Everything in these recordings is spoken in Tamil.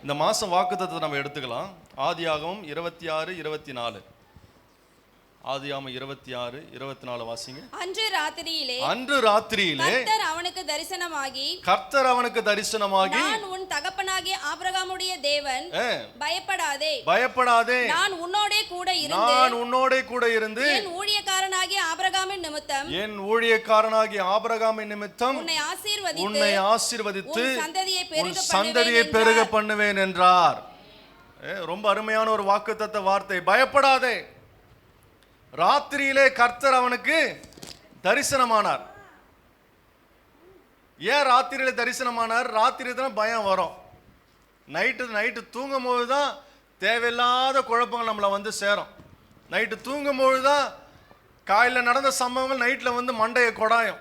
இந்த மாதம் வாக்குத்தத்தத்தை நம்ம எடுத்துக்கலாம். ஆதியாகமம் 26-24. ஆதியாகமம் 26-24 வாசிங்க. அன்று ராத்திரியிலே கர்த்தர் அவனுக்கு தரிசனமாகி நான் உன் தகப்பனாகிய ஆபிரகாமுடைய தேவன், பயப்படாதே நான் உன்னோடே கூட இருந்து என் ஊழியக்காரனாகிய ஆபிரகாமின் நிமித்தம் உன்னை ஆசீர்வதித்து உன் சந்ததியை பெருக பண்ணுவேன் என்றார். ரொம்ப அருமையான ஒரு வாக்குத்தத்த வார்த்தை. பயப்படாதே. ராத்திரியிலே கர்த்தர் அவனுக்கு தரிசனமானார். ஏன் ராத்திரியில தரிசனமானார்? ராத்திரி தான் பயம் வரும். நைட்டு தூங்கும் போது தான் தேவையில்லாத குழப்பங்கள் நம்மளை வந்து சேரும். நைட்டு தூங்கும் போது தான் காலையில் நடந்த சம்பவங்கள் நைட்டில் வந்து மண்டையை கொடாயும்.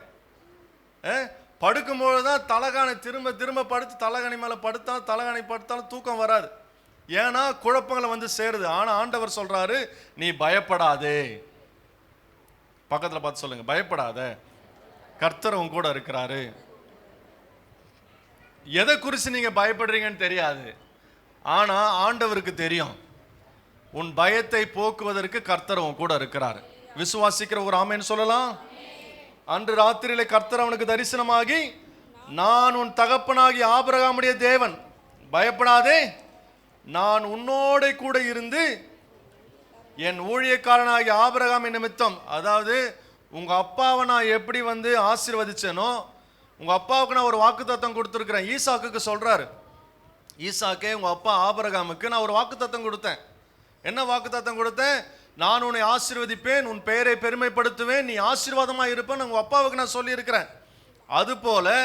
படுக்கும்போது தான் தலகாணி திரும்ப படுத்து தலகாணி மேலே படுத்தாலும் தூக்கம் வராது. ஏன்னா குழப்பங்களை வந்து சேருது. ஆனால் ஆண்டவர் சொல்றாரு, நீ பயப்படாதே. பக்கத்தில் பார்த்து சொல்லுங்க, பயப்படாத, கர்த்தர் உன் கூட இருக்கிறாரு. எதை குறித்து நீங்க பயப்படுறீங்கன்னு தெரியாது, ஆனா ஆண்டவருக்கு தெரியும். உன் பயத்தை போக்குவதற்கு கர்த்தர் உன் கூட இருக்கிறார். விசுவாசிக்கிற ஒரு ஆமென் சொல்லலாம். அன்று ராத்திரியிலே கர்த்தர் அவனுக்கு தரிசனமாகி, நான் உன் தகப்பனாகி ஆபிரகாமுடைய தேவன், பயப்படாதே, நான் உன்னோட கூட இருந்து என் ஊழியக்காரனாகிய ஆபிரகாமின் நிமித்தம், அதாவது உங்க அப்பாவை நான் எப்படி வந்து ஆசீர்வதிச்சேனோ, உங்க அப்பாவுக்கு நான் ஒரு வாக்குத்தத்தம் கொடுத்துருக்கிறேன். ஈசாக்குக்கு சொல்றாரு, ஈசாக்கே, உங்க அப்பா ஆபிரகாமுக்கு நான் ஒரு வாக்குத்தத்தம் கொடுத்தேன். என்ன வாக்குத்தத்தம் கொடுத்தேன்? நான் உன்னை ஆசீர்வதிப்பேன், உன் பெயரை பெருமைப்படுத்துவேன், நீ ஆசீர்வாதமா இருப்பேன் உங்க அப்பாவுக்கு நான் சொல்லி இருக்கிறேன். அதுபோல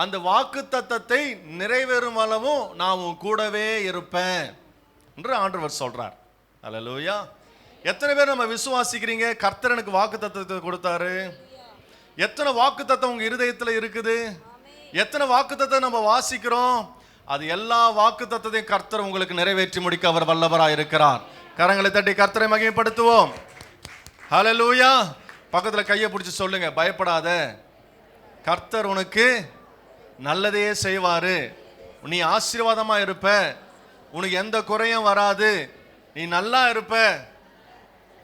அந்த வாக்குத்தத்தத்தை நிறைவேறும் அளவும் நான் உன் கூடவே இருப்பேன் என்று ஆண்டவர் சொல்றார். அல்லேலூயா. எத்தனை பேர் நம்ம விசுவாசிக்கிறீங்க கர்த்தர் எனக்கு வாக்குத்தத்தத்தை கொடுத்தாரு? எத்தனை வாக்குத்தத்தம் உங்க இருதயத்தில் இருக்குது? எத்தனை வாக்குத்தத்தத்தை நம்ம வாசிக்கிறோம்? அது எல்லா வாக்குத்தத்தத்தையும் கர்த்தர் உங்களுக்கு நிறைவேற்றி முடிக்க அவர் வல்லவராய் இருக்கிறார். கரங்களை தட்டி கர்த்தரை மகிமைப்படுத்துவோம். ஹல்லேலூயா. பக்கத்தில் கையை பிடிச்சி சொல்லுங்க, பயப்படாத, கர்த்தர் உனக்கு நல்லதையே செய்வாரு, நீ ஆசீர்வாதமா இருப்ப, உனக்கு எந்த குறையும் வராது, நீ நல்லா இருப்ப.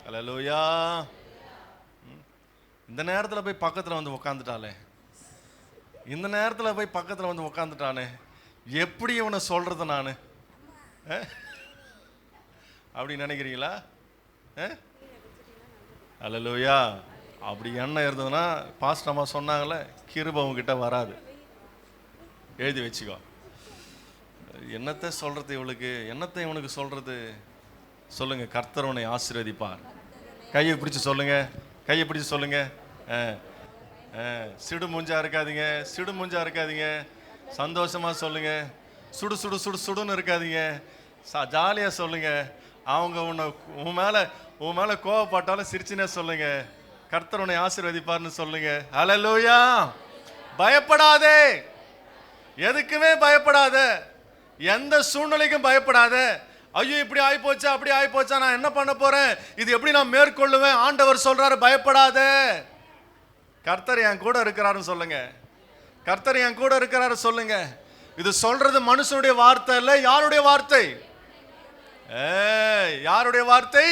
ஹல்லேலூயா. இந்த நேரத்தில் போய் பக்கத்தில் வந்து உட்காந்துட்டாலே, இந்த நேரத்தில் போய் பக்கத்தில் வந்து உட்காந்துட்டானே, எப்படி இவனை சொல்றது நான் அப்படி நினைக்கிறீங்களா? ஹல்லேலூயா. அப்படி என்ன இருந்ததுன்னா, பாஸ்டர் அம்மா சொன்னாங்களே, கிருபை உங்ககிட்ட வராது, எழுதி வச்சுக்கோ. என்னத்தை சொல்றது இவளுக்கு, என்னத்தை இவனுக்கு சொல்றது? சொல்லுங்க, கர்த்தர் உன்னை ஆசீர்வதிப்பார். கையை பிடிச்சு சொல்லுங்க, கையை பிடிச்சு சொல்லுங்க. சிடு மூஞ்சா இருக்காதீங்க, சந்தோஷமா சொல்லுங்க. சுடுன்னு இருக்காதீங்க, ஜாலியா சொல்லுங்க. அவங்க உன் மேல கோவப்பட்டாலும் சிரிச்சுனே சொல்லுங்க, கர்த்தர் உன்னை ஆசீர்வதிப்பார்னு சொல்லுங்க. ஹல்லேலூயா. பயப்படாதே, எதுக்குமே பயப்படாத, எந்த சூழ்நிலைக்கும் பயப்படாத. ஐயோ இப்படி ஆயிப்போச்சா, அப்படி ஆயிப்போச்சா, நான் என்ன பண்ண போறேன், இது எப்படி நான் மேற்கொள்ளுவேன்? ஆண்டவர் சொல்றாரு, பயப்படாத, கர்த்தர் என் கூட இருக்கிறாருன்னு சொல்லுங்க. கர்த்தர் என் கூட இருக்கிறாரு சொல்லுங்க. இது சொல்றது மனுஷனுடைய வார்த்தை இல்ல, யாருடைய வார்த்தை? யாருடைய வார்த்தை?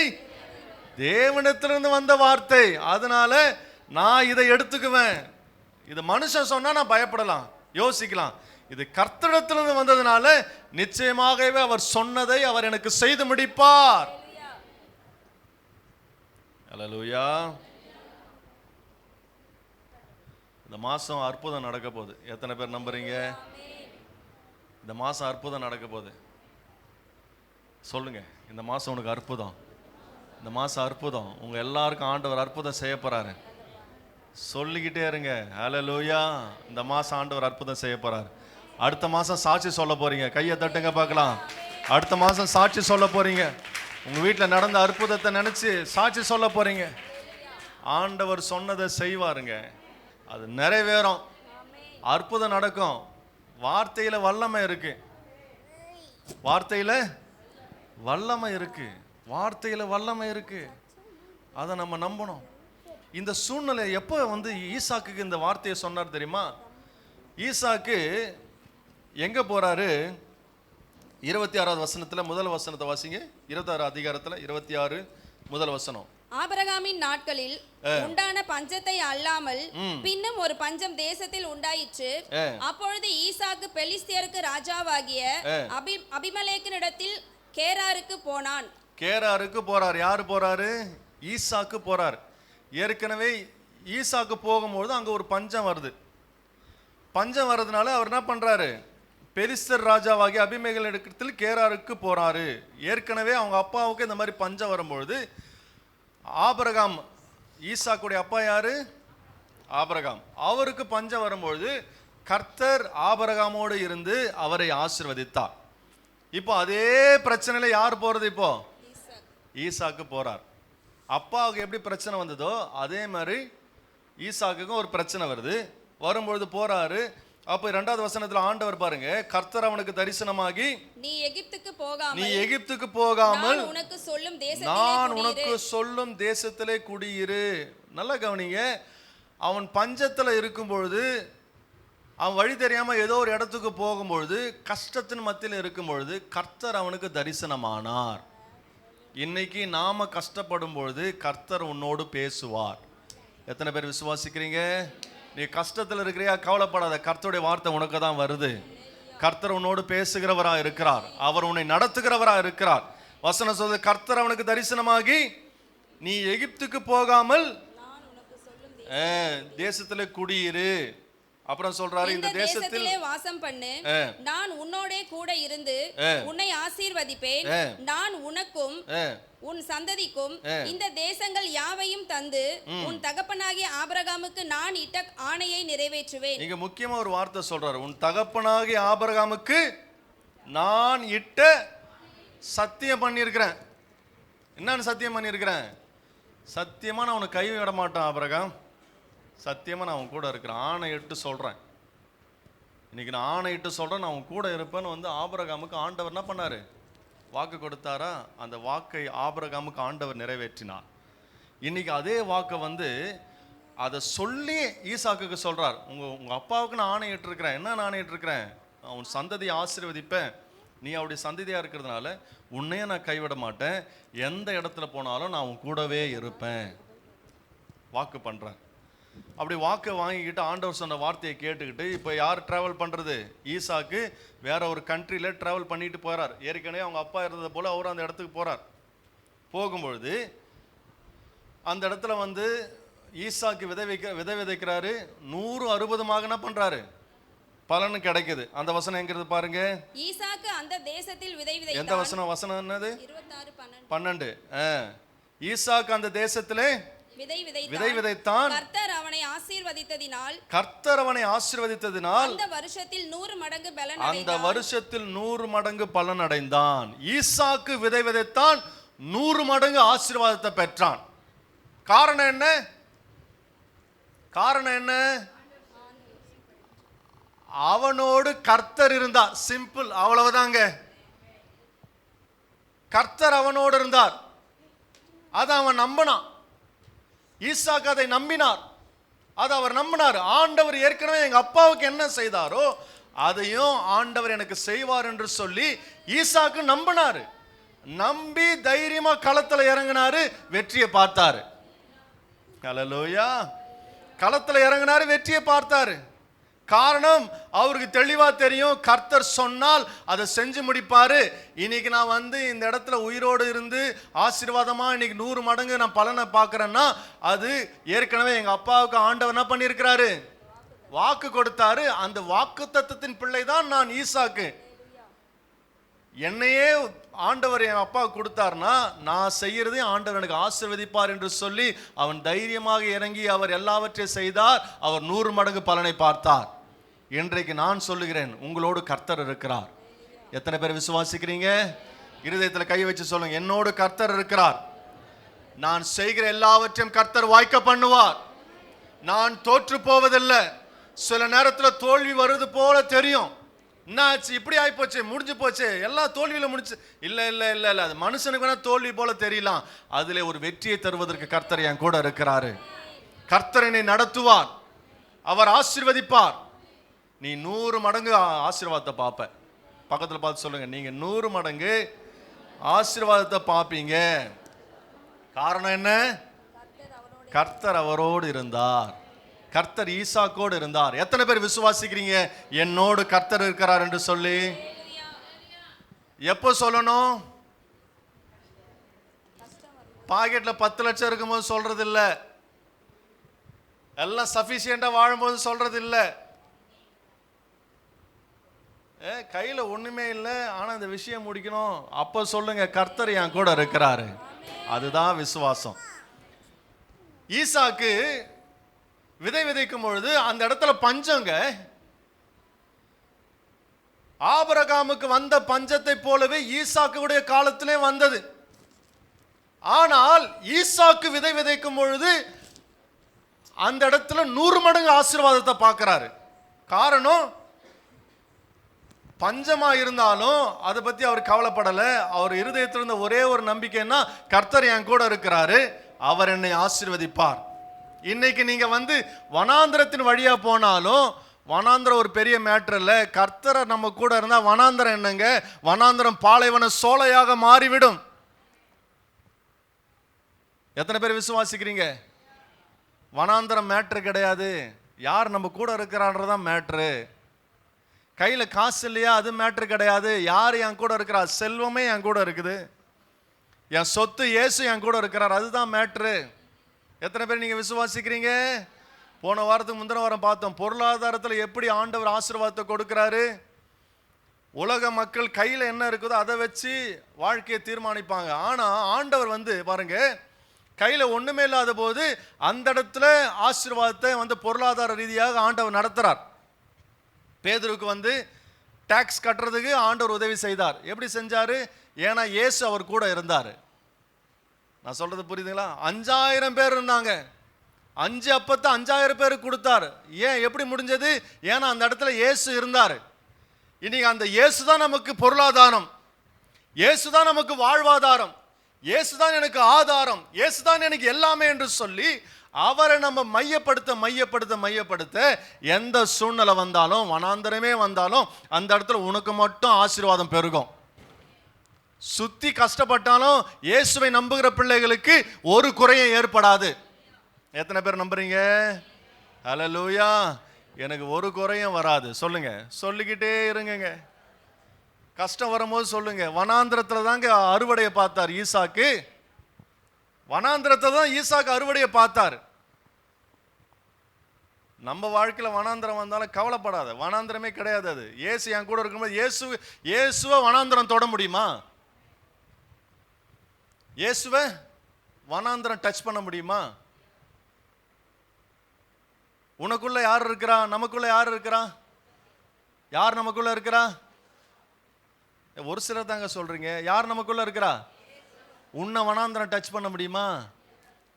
தேவனிடத்திலிருந்து வந்த வார்த்தை. அதனால நான் இதை எடுத்துக்குவேன். இது மனுஷன் சொன்னா நான் பயப்படலாம், யோசிக்கலாம். இது கர்த்தரிடத்திலிருந்து வந்ததுனால நிச்சயமாகவே அவர் சொன்னதை அவர் எனக்கு செய்து முடிப்பார். ஹல்லேலூயா. இந்த மாசம் அற்புதம் நடக்க போகுது. எத்தனை பேர் நம்புறீங்க? இந்த மாசம் அற்புதம் நடக்க போகுது. சொல்லுங்க, இந்த மாசம் உனக்கு அற்புதம், இந்த மாசம் அற்புதம். உங்க எல்லாருக்கும் ஆண்டவர் அற்புதம் செய்ய போறாரு. சொல்லிக்கிட்டே இருங்க. ஹல்லேலூயா. இந்த மாசம் ஆண்டவர் அற்புதம் செய்ய போறாரு. அடுத்த மாசம் சாட்சி சொல்ல போறீங்க. கையை தட்டுங்க பார்க்கலாம். அடுத்த மாசம் சாட்சி சொல்ல போறீங்க. உங்க வீட்டில் நடந்த அற்புதத்தை நினைச்சு சாட்சி சொல்ல போறீங்க. ஆண்டவர் சொன்னதை செய்வாருங்க, அது நிறைவேறும், அற்புதம் நடக்கும். வார்த்தையில வல்லமை இருக்கு, வார்த்தையில வல்லமை இருக்கு. அதை நம்ம நம்பணும். இந்த சூழ்நிலை எப்போ வந்து ஈசாக்குக்கு இந்த வார்த்தையை சொன்னார் தெரியுமா? ஈசாக்கு எங்க போறாரு? 26வது வசனத்துல முதல் வசனத்தை வாசிங்க. 26 அதிகாரத்துல 26 முதல் வசனம். ஆபிரகாமின் நாட்களில் உண்டான பஞ்சத்தை அல்லாமல் பின்னும் ஒரு பஞ்சம் தேசத்தில் உண்டாயிற்று. அப்பொழுது ஈசாக்கு பெலிஸ்தியருக்கு ராஜாவாகிய அபிமெலேக்கினிடத்தில் கேராருக்கு போனான். கேராருக்கு போறார். யாரு போறாரு? ஈசாக்கு போறார். ஏற்கனவே ஈசாக்கு போகும்போது அங்க ஒரு பஞ்சம் வருது. பஞ்சம் வர்றதுனால அவர் என்ன பண்றாரு? பெலிஸ்தர் ராஜாவாகிய அபிமெலேக்கினிடத்தில் கேராருக்கு போறாரு. ஏற்கனவே அவங்க அப்பாவுக்கு இந்த மாதிரி பஞ்சம் வரும்பொழுது ஆபிரகாம், ஈசாக்குடைய அப்பா யாரு? ஆபிரகாம். அவருக்கு பஞ்சம் வரும்பொழுது கர்த்தர் ஆபிரகாமோடு இருந்து அவரை ஆசீர்வதித்தார். இப்போ அதே பிரச்சனையில யார் போறது? இப்போ ஈசாக்கு போறார். அப்பாவுக்கு எப்படி பிரச்சனை வந்ததோ அதே மாதிரி ஈசாக்குக்கும் ஒரு பிரச்சனை வருது. வரும்பொழுது போறாரு. அப்போ 2வது வசனத்துல ஆண்டவர் பாருங்க, கர்த்தர் அவனுக்கு தரிசனமாகி, நீ எகிப்துக்கு போகாமல் நான் உனக்கு சொல்லும் தேசத்திலே குடியிரு. நல்லா கவனிங்க. அவன் பஞ்சத்துல இருக்கும் பொழுது, அவன் வழி தெரியாம ஏதோ ஒரு இடத்துக்கு போகும்பொழுது, கஷ்டத்தின் மத்தியில் இருக்கும் பொழுது கர்த்தர் அவனுக்கு தரிசனமானார். இன்னைக்கு நாம கஷ்டப்படும் பொழுது கர்த்தர் உன்னோடு பேசுவார். எத்தனை பேர் விசுவாசிக்கிறீங்க? நீ கஷ்டத்தில் இருக்கிறியா? கவலைப்படாத, கர்த்தருடைய வார்த்தை உனக்கு தான் வருது. கர்த்தர் உன்னோடு பேசுகிறவரா இருக்கிறார். அவர் உன்னை நடத்துகிறவரா இருக்கிறார். வசனம் சொல்லுது, கர்த்தர் அவனுக்கு தரிசனமாகி, நீ எகிப்துக்கு போகாமல் தேசத்துல குடியிரு. அப்புறம் சொல்றாரு, இந்த தேசத்திலே வாசம் பண்ணு, நான் உன்னோட கூட இருந்து உன்னை ஆசீர்வதிப்பேன். நான் உனக்கும் உன் சந்ததிக்கும் இந்த தேசங்கள் யாவையும் தந்து உன் தகப்பனாகிய ஆபிரகாமுக்கு நான் இட்ட ஆணையை நிறைவேற்றுவேன். இங்க முக்கியமா ஒரு வார்த்தை சொல்றாரு, உன் தகப்பனாகிய ஆபிரகாமுக்கு நான் இட்ட சத்தியம் பண்ணியிருக்கிறேன். என்னன்னு சத்தியம் பண்ணியிருக்கிறேன்? சத்தியமா நான் உனக்கு கை விட மாட்டேன் ஆபிரகாம், சத்தியமா நான் உன் கூட இருக்கிறேன், ஆணையிட்டு சொல்றேன். இன்னைக்கு நான் ஆணையிட்டு சொல்றேன், நான் உன் கூட இருப்பேன்னு ஆபிரகாமுக்கு ஆண்டவர் என்ன பண்ணாரு? வாக்கு கொடுத்தாரா? அந்த வாக்கை ஆபிரகாமுக்கு ஆண்டவர் நிறைவேற்றினார். இன்னைக்கு அதே வாக்கை அதை சொல்லி ஈசாக்குக்கு சொல்றார், உங்க அப்பாவுக்கு நான் ஆணையிட்டு இருக்கிறேன். என்ன ஆணையிட்டு இருக்கிறேன்? உன் சந்ததியை ஆசீர்வதிப்பேன். நீ அவருடைய சந்ததியா இருக்கிறதுனால உன்னையே நான் கைவிட மாட்டேன். எந்த இடத்துல போனாலும் நான் உன் கூடவே இருப்பேன். வாக்கு பண்றேன். அப்படி வாக்கை வாங்கிக்கிட்டு ஆண்டவர் சொன்ன வார்த்தையை கேட்டுக்கிட்டு இப்போ யார் ட்ராவல் பண்ணுறது? ஈசாக்கு வேற ஒரு கண்ட்ரியில் ட்ராவல் பண்ணிட்டு போகிறார். ஏற்கனவே அவங்க அப்பா இருந்தது போல் அவரும் அந்த இடத்துக்கு போகிறார். போகும்பொழுது அந்த இடத்துல ஈசாக்கு விதை விதைக்கிறாரு. 160 என்ன பண்ணுறாரு? பலன் கிடைக்குது. அந்த வசனம் எங்கிறது பாருங்க. ஈசாக்கு அந்த தேசத்தில் விதை விதைத்தான். எந்த வசனம் என்னது? 26:12. ஈசாக்கு அந்த தேசத்திலே விதை விதைத்தான். கர்த்தர் அவனை ஆசீர்வதித்ததினால் அந்த வருஷத்தில் 100 மடங்கு பலன் அடைந்தான். ஈசாக்கு விதை விதைத்தான், 100 மடங்கு ஆசீர்வாதத்தை பெற்றான். காரணம் என்ன? அவனோடு கர்த்தர் இருந்தார். சிம்பிள், அவ்வளவுதாங்க. கர்த்தர் அவனோடு இருந்தார். அதை அவன் நம்பினான். ஈசாக்கு அதை நம்பினார். அதை அவர் நம்பினார். ஆண்டவர் ஏற்கனவே எங்க அப்பாவுக்கு என்ன செய்தாரோ அதையும் ஆண்டவர் எனக்கு செய்வார் என்று சொல்லி ஈசாக்கு நம்பினாரு. நம்பி தைரியமா களத்துல இறங்கினாரு, வெற்றியை பார்த்தாரு. ஹல்லேலூயா. களத்துல இறங்கினாரு, வெற்றியை பார்த்தாரு. காரணம், அவருக்கு தெளிவா தெரியும், கர்த்தர் சொன்னால் அதை செஞ்சு முடிப்பாரு. இன்னைக்கு நான் இந்த இடத்துல உயிரோடு இருந்து ஆசீர்வாதமா இன்னைக்கு 100 மடங்கு நான் பலனை பார்க்கிறேன்னா அது ஏற்கனவே எங்க அப்பாவுக்கு ஆண்டவர் என்ன பண்ணியிருக்கிறாரு? வாக்கு கொடுத்தாரு. அந்த வாக்கு தத்தத்தின் பிள்ளை தான் நான் ஈசாக்கு. என்னையே ஆண்டவர் என் அப்பா கொடுத்தார்னா நான் செய்யறதே ஆண்டவர் எனக்கு ஆசீர்வதிப்பார் என்று சொல்லி அவன் தைரியமாக இறங்கி அவர் எல்லாவற்றையும் செய்தார். அவர் 100 மடங்கு பலனை பார்த்தார். இன்றைக்கு நான் சொல்லுகிறேன், உங்களோடு கர்த்தர் இருக்கிறார். எத்தனை பேர் விசுவாசிக்கிறீங்க? இருதயத்தில் கை வச்சு சொல்லுங்க, என்னோடு கர்த்தர் இருக்கிறார். நான் செய்கிற எல்லாவற்றையும் கர்த்தர் வாய்க்க பண்ணுவார். நான் தோற்று போவதில்லை. சில நேரத்தில் தோல்வி வருது போல தெரியும். என்னாச்சு, இப்படி ஆயிப்போச்சு, முடிஞ்சு போச்சு, எல்லாம் தோல்வியில முடிச்சு. இல்ல அது மனுஷனுக்கு வேணா தோல்வி போல தெரியலாம். அதுல ஒரு வெற்றியை தருவதற்கு கர்த்தர் என் கூட இருக்கிறாரு. கர்த்தர் என்னை நடத்துவார், அவர் ஆசீர்வதிப்பார். நீ 100 மடங்கு ஆசீர்வாதத்தை பார்ப்ப. பக்கத்தில் பார்த்து சொல்லுங்க, நீங்க 100 மடங்கு ஆசீர்வாதத்தை பார்ப்பீங்க. காரணம் என்ன? கர்த்தர் அவரோடு இருந்தார். கர்த்தர் ஈசாக்கோடு இருந்தார். எத்தனை பேர் விசுவாசிக்கிறீங்க என்னோடு கர்த்தர் இருக்கிறார் என்று சொல்லி? எப்போ சொல்லணும்? பாக்கெட்ல 10 லட்சம் இருக்கும்போது சொல்றது இல்ல, எல்லாம் சஃபிஷியண்டா வாழும்போது சொல்றது இல்ல. கையில ஒண்ணுமே இல்லை ஆனா இந்த விஷயம் முடிக்கணும், அப்ப சொல்லுங்க கர்த்தர் என் கூட இருக்கிறாரு. அதுதான் விசுவாசம். ஈசாக்கு விதை விதைக்கும் பொழுது அந்த இடத்துல பஞ்சங்க. ஆபிரகாமுக்கு வந்த பஞ்சத்தை போலவே ஈசாக்குடைய காலத்திலே வந்தது. ஆனால் ஈசாக்கு விதை விதைக்கும் பொழுது அந்த இடத்துல 100 மடங்கு ஆசீர்வாதத்தை பார்க்கிறாரு. காரணம், பஞ்சமா இருந்தாலும் அதை பத்தி அவர் கவலைப்படல. அவர் இருதயத்தில் இருந்த ஒரே ஒரு நம்பிக்கைன்னா கர்த்தர் என் கூட இருக்கிறாரு, அவர் என்னை ஆசீர்வதிப்பார். இன்னைக்கு நீங்க வனாந்திரத்தின் வழியா போனாலும் வனாந்திரம் ஒரு பெரிய மேட்டர் இல்லை. கர்த்தரை நம்ம கூட இருந்தா வனாந்திரம் என்னங்க? வனாந்திரம் பாலைவன சோலையாக மாறிவிடும். எத்தனை பேர் விசுவாசிக்கிறீங்க? வனாந்திரம் மேட்ரு கிடையாது, யார் நம்ம கூட இருக்கிறான்றதான் மேட்ரு. கையில காசு இல்லையா, அது மேட்ரு கிடையாது. யார் என் கூட இருக்கிறா? செல்வமே என் கூட இருக்குது, என் சொத்து இயேசு என் கூட இருக்கிறார், அதுதான் மேட்ரு. எத்தனை பேர் நீங்க விசுவாசிக்கிறீங்க? போன வாரத்துக்கு முந்தின வாரம் பார்த்தோம், பொருளாதாரத்தில் எப்படி ஆண்டவர் ஆசீர்வாதத்தை கொடுக்கிறாரு. உலக மக்கள் கையில் என்ன இருக்குதோ அதை வச்சு வாழ்க்கையை தீர்மானிப்பாங்க. ஆனா ஆண்டவர் பாருங்க, கையில ஒண்ணுமே இல்லாத போது அந்த இடத்துல ஆசீர்வாதத்தை பொருளாதார ரீதியாக ஆண்டவர் நடத்துறார். பேதுருக்கு டாக்ஸ் கட்டுறதுக்கு ஆண்டவர் உதவி செய்தார். எப்படி செஞ்சாரு? ஏன்னா இயேசு அவர் கூட இருந்தார். நான் சொல்றது புரியுதுங்களா? 5000 பேர் இருந்தாங்க, 5 அப்பத்தை 5000 பேருக்கு கொடுத்தார். ஏன்? எப்படி முடிஞ்சது? ஏன்னா அந்த இடத்துல இயேசு இருந்தார். இன்னைக்கு அந்த இயேசு தான் நமக்கு பொருளாதாரம், இயேசு தான் நமக்கு வாழ்வாதாரம், இயேசு தான் எனக்கு ஆதாரம், இயேசு தான் எனக்கு எல்லாமே என்று சொல்லி அவரை நம்ம மையப்படுத்த மையப்படுத்த மையப்படுத்த எந்த சூழ்நிலை வந்தாலும், வனாந்தரமே வந்தாலும் அந்த இடத்துல உனக்கு மட்டும் ஆசீர்வாதம் பெருகும். சுத்தி கஷ்டப்பட்டாலும் இயேசுவை நம்புகிற பிள்ளைகளுக்கு ஒரு குறையும் ஏற்படாது. எத்தனை பேர் நம்புறீங்க? ஹல்லேலூயா. எனக்கு ஒரு குறையும் வராது சொல்லுங்க. சொல்லிக்கிட்டே இருங்க. கஷ்டம் வரும்போது சொல்லுங்க. வனாந்திரத்துல தாங்க அறுவடையை பார்த்தார் ஈசாக்கு. வனாந்திரத்தை தான் ஈசாக்கு அறுவடையை பார்த்தார். நம்ம வாழ்க்கையில வனாந்திரம் வந்தாலும் கவலைப்படாத, வனாந்திரமே கிடையாது. அது இயேசு என் கூட இருக்கும்போது இயேசுவை வனாந்திரம் தொட முடியுமா? இயேசுவை வனாந்திரம் டச் பண்ண முடியுமா? உனக்குள்ள யார் இருக்கிறா? நமக்குள்ள யார் இருக்கிறா? யார் நமக்குள்ள இருக்கிறா? ஒரு சிலர் தாங்க சொல்றீங்க. யார் நமக்குள்ள இருக்கிறா? உன்னை வனாந்திரம் டச் பண்ண முடியுமா?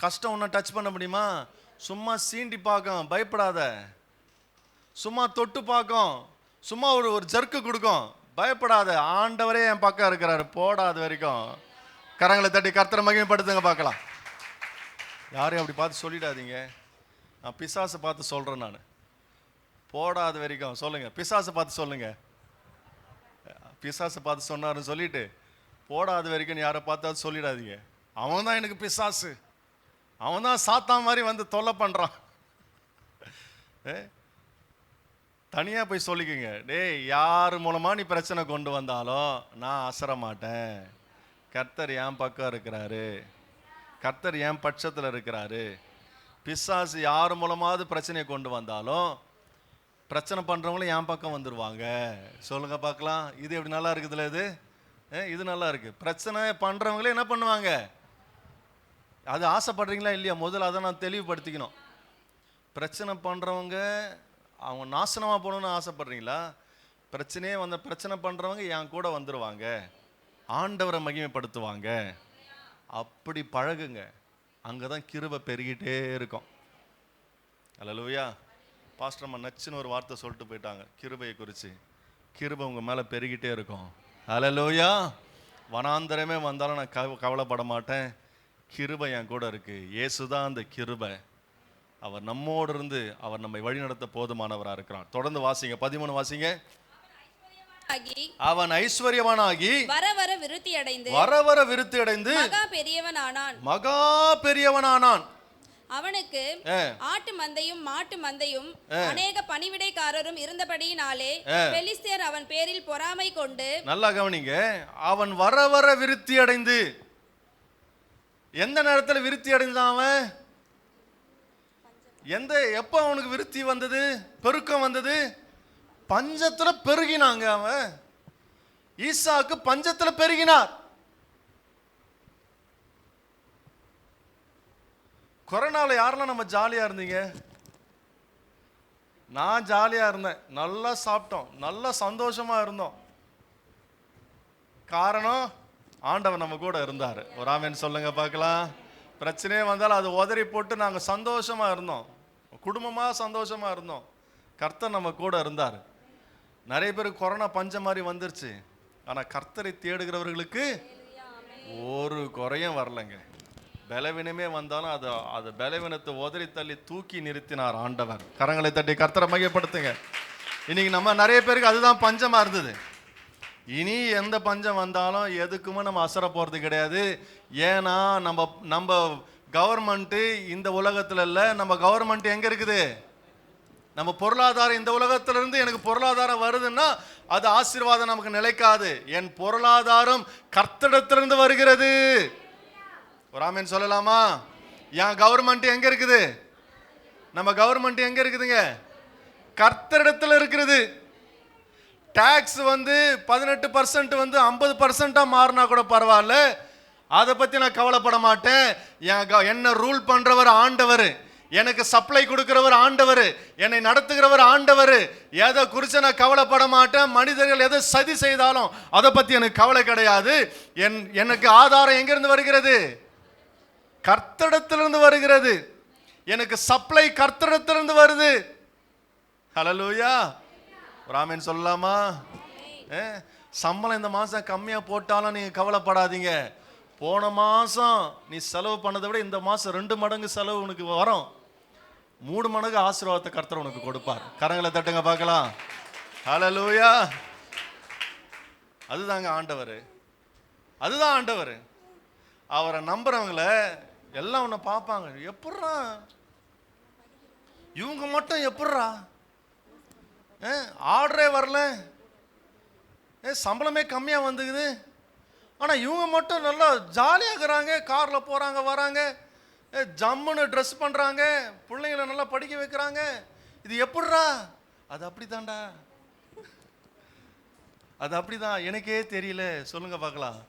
கஷ்டம் உன்னை டச் பண்ண முடியுமா? சும்மா சீண்டி பார்க்கும், பயப்படாத. சும்மா தொட்டு பார்க்கும், சும்மா ஒரு ஜர்க்கு கொடுக்கும், பயப்படாத. ஆண்டவரே என் பக்கம் இருக்கிறாரு, போடாத வரைக்கும். கரங்களை தட்டி கர்த்தரை மகிமைப்படுத்துங்க பார்க்கலாம். யாரையும் அப்படி பார்த்து சொல்லிடாதீங்க. நான் பிசாசை பார்த்து சொல்றேன். நான் போடாத வரைக்கும் சொல்லுங்க. பிசாசை பார்த்து சொல்லுங்க. பிசாசை பார்த்து சொன்னாருன்னு சொல்லிட்டு போடாத வரைக்கும் யாரை பார்த்தாலும் சொல்லிடாதீங்க. அவன் தான் எனக்கு பிசாசு, அவன் தான் சாத்தான் மாதிரி தொல்லை பண்றான். தனியா போய் சொல்லிக்கோங்க. டேய், யார் மூலமா நீ பிரச்சனை கொண்டு வந்தாலும் நான் அசர மாட்டேன். கர்த்தர் என் பக்கம் இருக்கிறாரு, கர்த்தர் என் பட்சத்தில் இருக்கிறாரு. பிசாசு யார் மூலமாவது பிரச்சனையை கொண்டு வந்தாலும் பிரச்சனை பண்றவங்களும் என் பக்கம் வந்துருவாங்க. சொல்லுங்க பார்க்கலாம். இது எப்படி நல்லா இருக்குதுல்ல? இது நல்லா இருக்கு. பிரச்சனை பண்றவங்களே என்ன பண்ணுவாங்க? அது ஆசைப்படுறீங்களா இல்லையா? முதல்ல அதை நான் தெளிவுபடுத்திக்கணும். பிரச்சனை பண்றவங்க அவங்க நாசனமா போகணும்னு ஆசைப்படுறீங்களா? பிரச்சனை பண்றவங்க என் கூட வந்துருவாங்க, ஆண்டவரை மகிமைப்படுத்துவாங்க. அப்படி பழகுங்க. அங்கதான் கிருபை பெருகிட்டே இருக்கும். அல்லேலூயா. பாஸ்டர் அம்மா நச்சுன்னு ஒரு வார்த்தை சொல்லிட்டு போயிட்டாங்க கிருபையை குறித்து. கிருபை உங்க மேல பெருகிட்டே இருக்கும். அல்லேலூயா. வனாந்தரமே வந்தாலும் நான் கவலைப்பட மாட்டேன். கிருபை என் கூட இருக்கு. இயேசுதான் அந்த கிருபை. அவர் நம்மோடு இருந்து அவர் நம்மை வழி நடத்த போதுமானவராக இருக்கிறார். தொடர்ந்து வாசிங்க. 13 வாசிங்க. அவன் ஐஸ்வர்யவானாகி வர வர விருத்தி அடைந்து மகா பெரியவனானான். அவனுக்கு ஆட்டு மந்தையும் மாட்டு மந்தையும் அநேக பணிவிடைக்காரரும் இருந்தபடியினாலே பெலிஸ்தியர் அவன் பேரில் பொறாமை கொண்டு. நல்லா கவனிங்க, அவன் வர வர விருத்தி அடைந்து. எந்த நேரத்தில் விருத்தி அடைந்தான் அவன்? எப்ப அவனுக்கு விருத்தி வந்தது, பெருக்கம் வந்தது? பஞ்சத்துல பெருகினாங்க. அவன் ஈசாக்கு பஞ்சத்துல பெருகினார். கொரோனால யாரெல்லாம் நம்ம ஜாலியா இருந்தீங்க? நான் ஜாலியா இருந்தேன், நல்லா சாப்பிட்டோம், நல்லா சந்தோஷமா இருந்தோம். காரணம், ஆண்டவர் நம்ம கூட இருந்தார். ஒரு ஆமென் சொல்லுங்க பார்க்கலாம். பிரச்சனையே வந்தாலும் அது உதறி போட்டு நாங்க சந்தோஷமா இருந்தோம், குடும்பமா சந்தோஷமா இருந்தோம். கர்த்தர் நம்ம கூட இருந்தார். நிறைய பேருக்கு கொரோனா பஞ்சம் மாதிரி வந்துருச்சு. ஆனா கர்த்தரை தேடுகிறவர்களுக்கு ஒரு குறையும் வரலைங்க. பலவீனமே வந்தாலும் அது பலவீனத்தை உதறி தள்ளி தூக்கி நிறுத்தினார் ஆண்டவர். கரங்களை தட்டி கர்த்தரை மையப்படுத்துங்க. இன்னைக்கு நம்ம நிறைய பேருக்கு அதுதான் பஞ்சமா இருந்தது. இனி எந்த பஞ்சம் வந்தாலும் எதுக்குமே நம்ம அசர போறது கிடையாது. ஏன்னா நம்ம கவர்மெண்ட் இந்த உலகத்துல இல்ல. நம்ம கவர்மெண்ட் எங்க இருக்குது? நம்ம பொருளாதாரம் இந்த உலகத்திலிருந்து எனக்கு பொருளாதாரம் வருதுன்னா அது ஆசீர்வாதம் நமக்கு நிலைக்காது. என் பொருளாதாரம் கர்த்தரிடத்திலிருந்து வருகிறது. ஒரு ஆமென் சொல்லலாமா? என் கவர்மெண்ட் எங்க இருக்குது? நம்ம கவர்மெண்ட் எங்க இருக்குதுங்க? கர்த்தரிடத்தில் இருக்கிறது. டாக்ஸ் 18% 50% மாறினா கூட பரவாயில்ல, அதை பத்தி நான் கவலைப்பட மாட்டேன். என்ன ரூல் பண்றவர் ஆண்டவர், எனக்கு சப்ளை கொடுக்கிறவர் ஆண்டவர், என்னை நடத்துகிறவர் ஆண்டவர். எதை குறித்து நான் கவலைப்பட மாட்டேன். மனிதர்கள் எதை சதி செய்தாலும் அதை பத்தி எனக்கு கவலை கிடையாது. எனக்கு ஆதாரம் எங்கிருந்து வருகிறது? கர்த்தரிடத்திலிருந்து வருகிறது. எனக்கு சப்ளை கர்த்தரிடத்திலிருந்து வருது. ஹல்லேலூயா. ஒரு ஆமென் சொல்லலாமா? சம்பளம் இந்த மாசம் கம்மியா போட்டாலும் நீங்க கவலைப்படாதீங்க. போன மாசம் நீ செலவு பண்ணதை விட இந்த மாசம் 2 மடங்கு செலவு உனக்கு வரும். 3 மடங்கு ஆசீர்வாதத்தை கர்த்தர் உனக்கு கொடுப்பார். கரங்களை தட்டுங்க பார்க்கலாம். ஹல்லேலூயா. அதுதாங்க ஆண்டவர். அதுதான் ஆண்டவர். அவரை நம்புறவங்கள எல்லாம் உன்னை பார்ப்பாங்க. எப்பட்றா இவங்க மட்டும், எப்பட்றா ஆர்டரே வரல, சம்பளமே கம்மியா வந்துக்குது, ஆனா இவங்க மட்டும் நல்லா ஜாலியா இருக்கிறாங்க, கார்ல போறாங்க வராங்க, ஜம்முன்னு ட்ரெஸ் பண்றாங்க, பிள்ளைங்களை நல்லா படிக்க வைக்கிறாங்க. இது எப்பட்றா? அது அப்படித்தான்டா, அது அப்படிதான். எனக்கே தெரியல. சொல்லுங்க பார்க்கலாம்.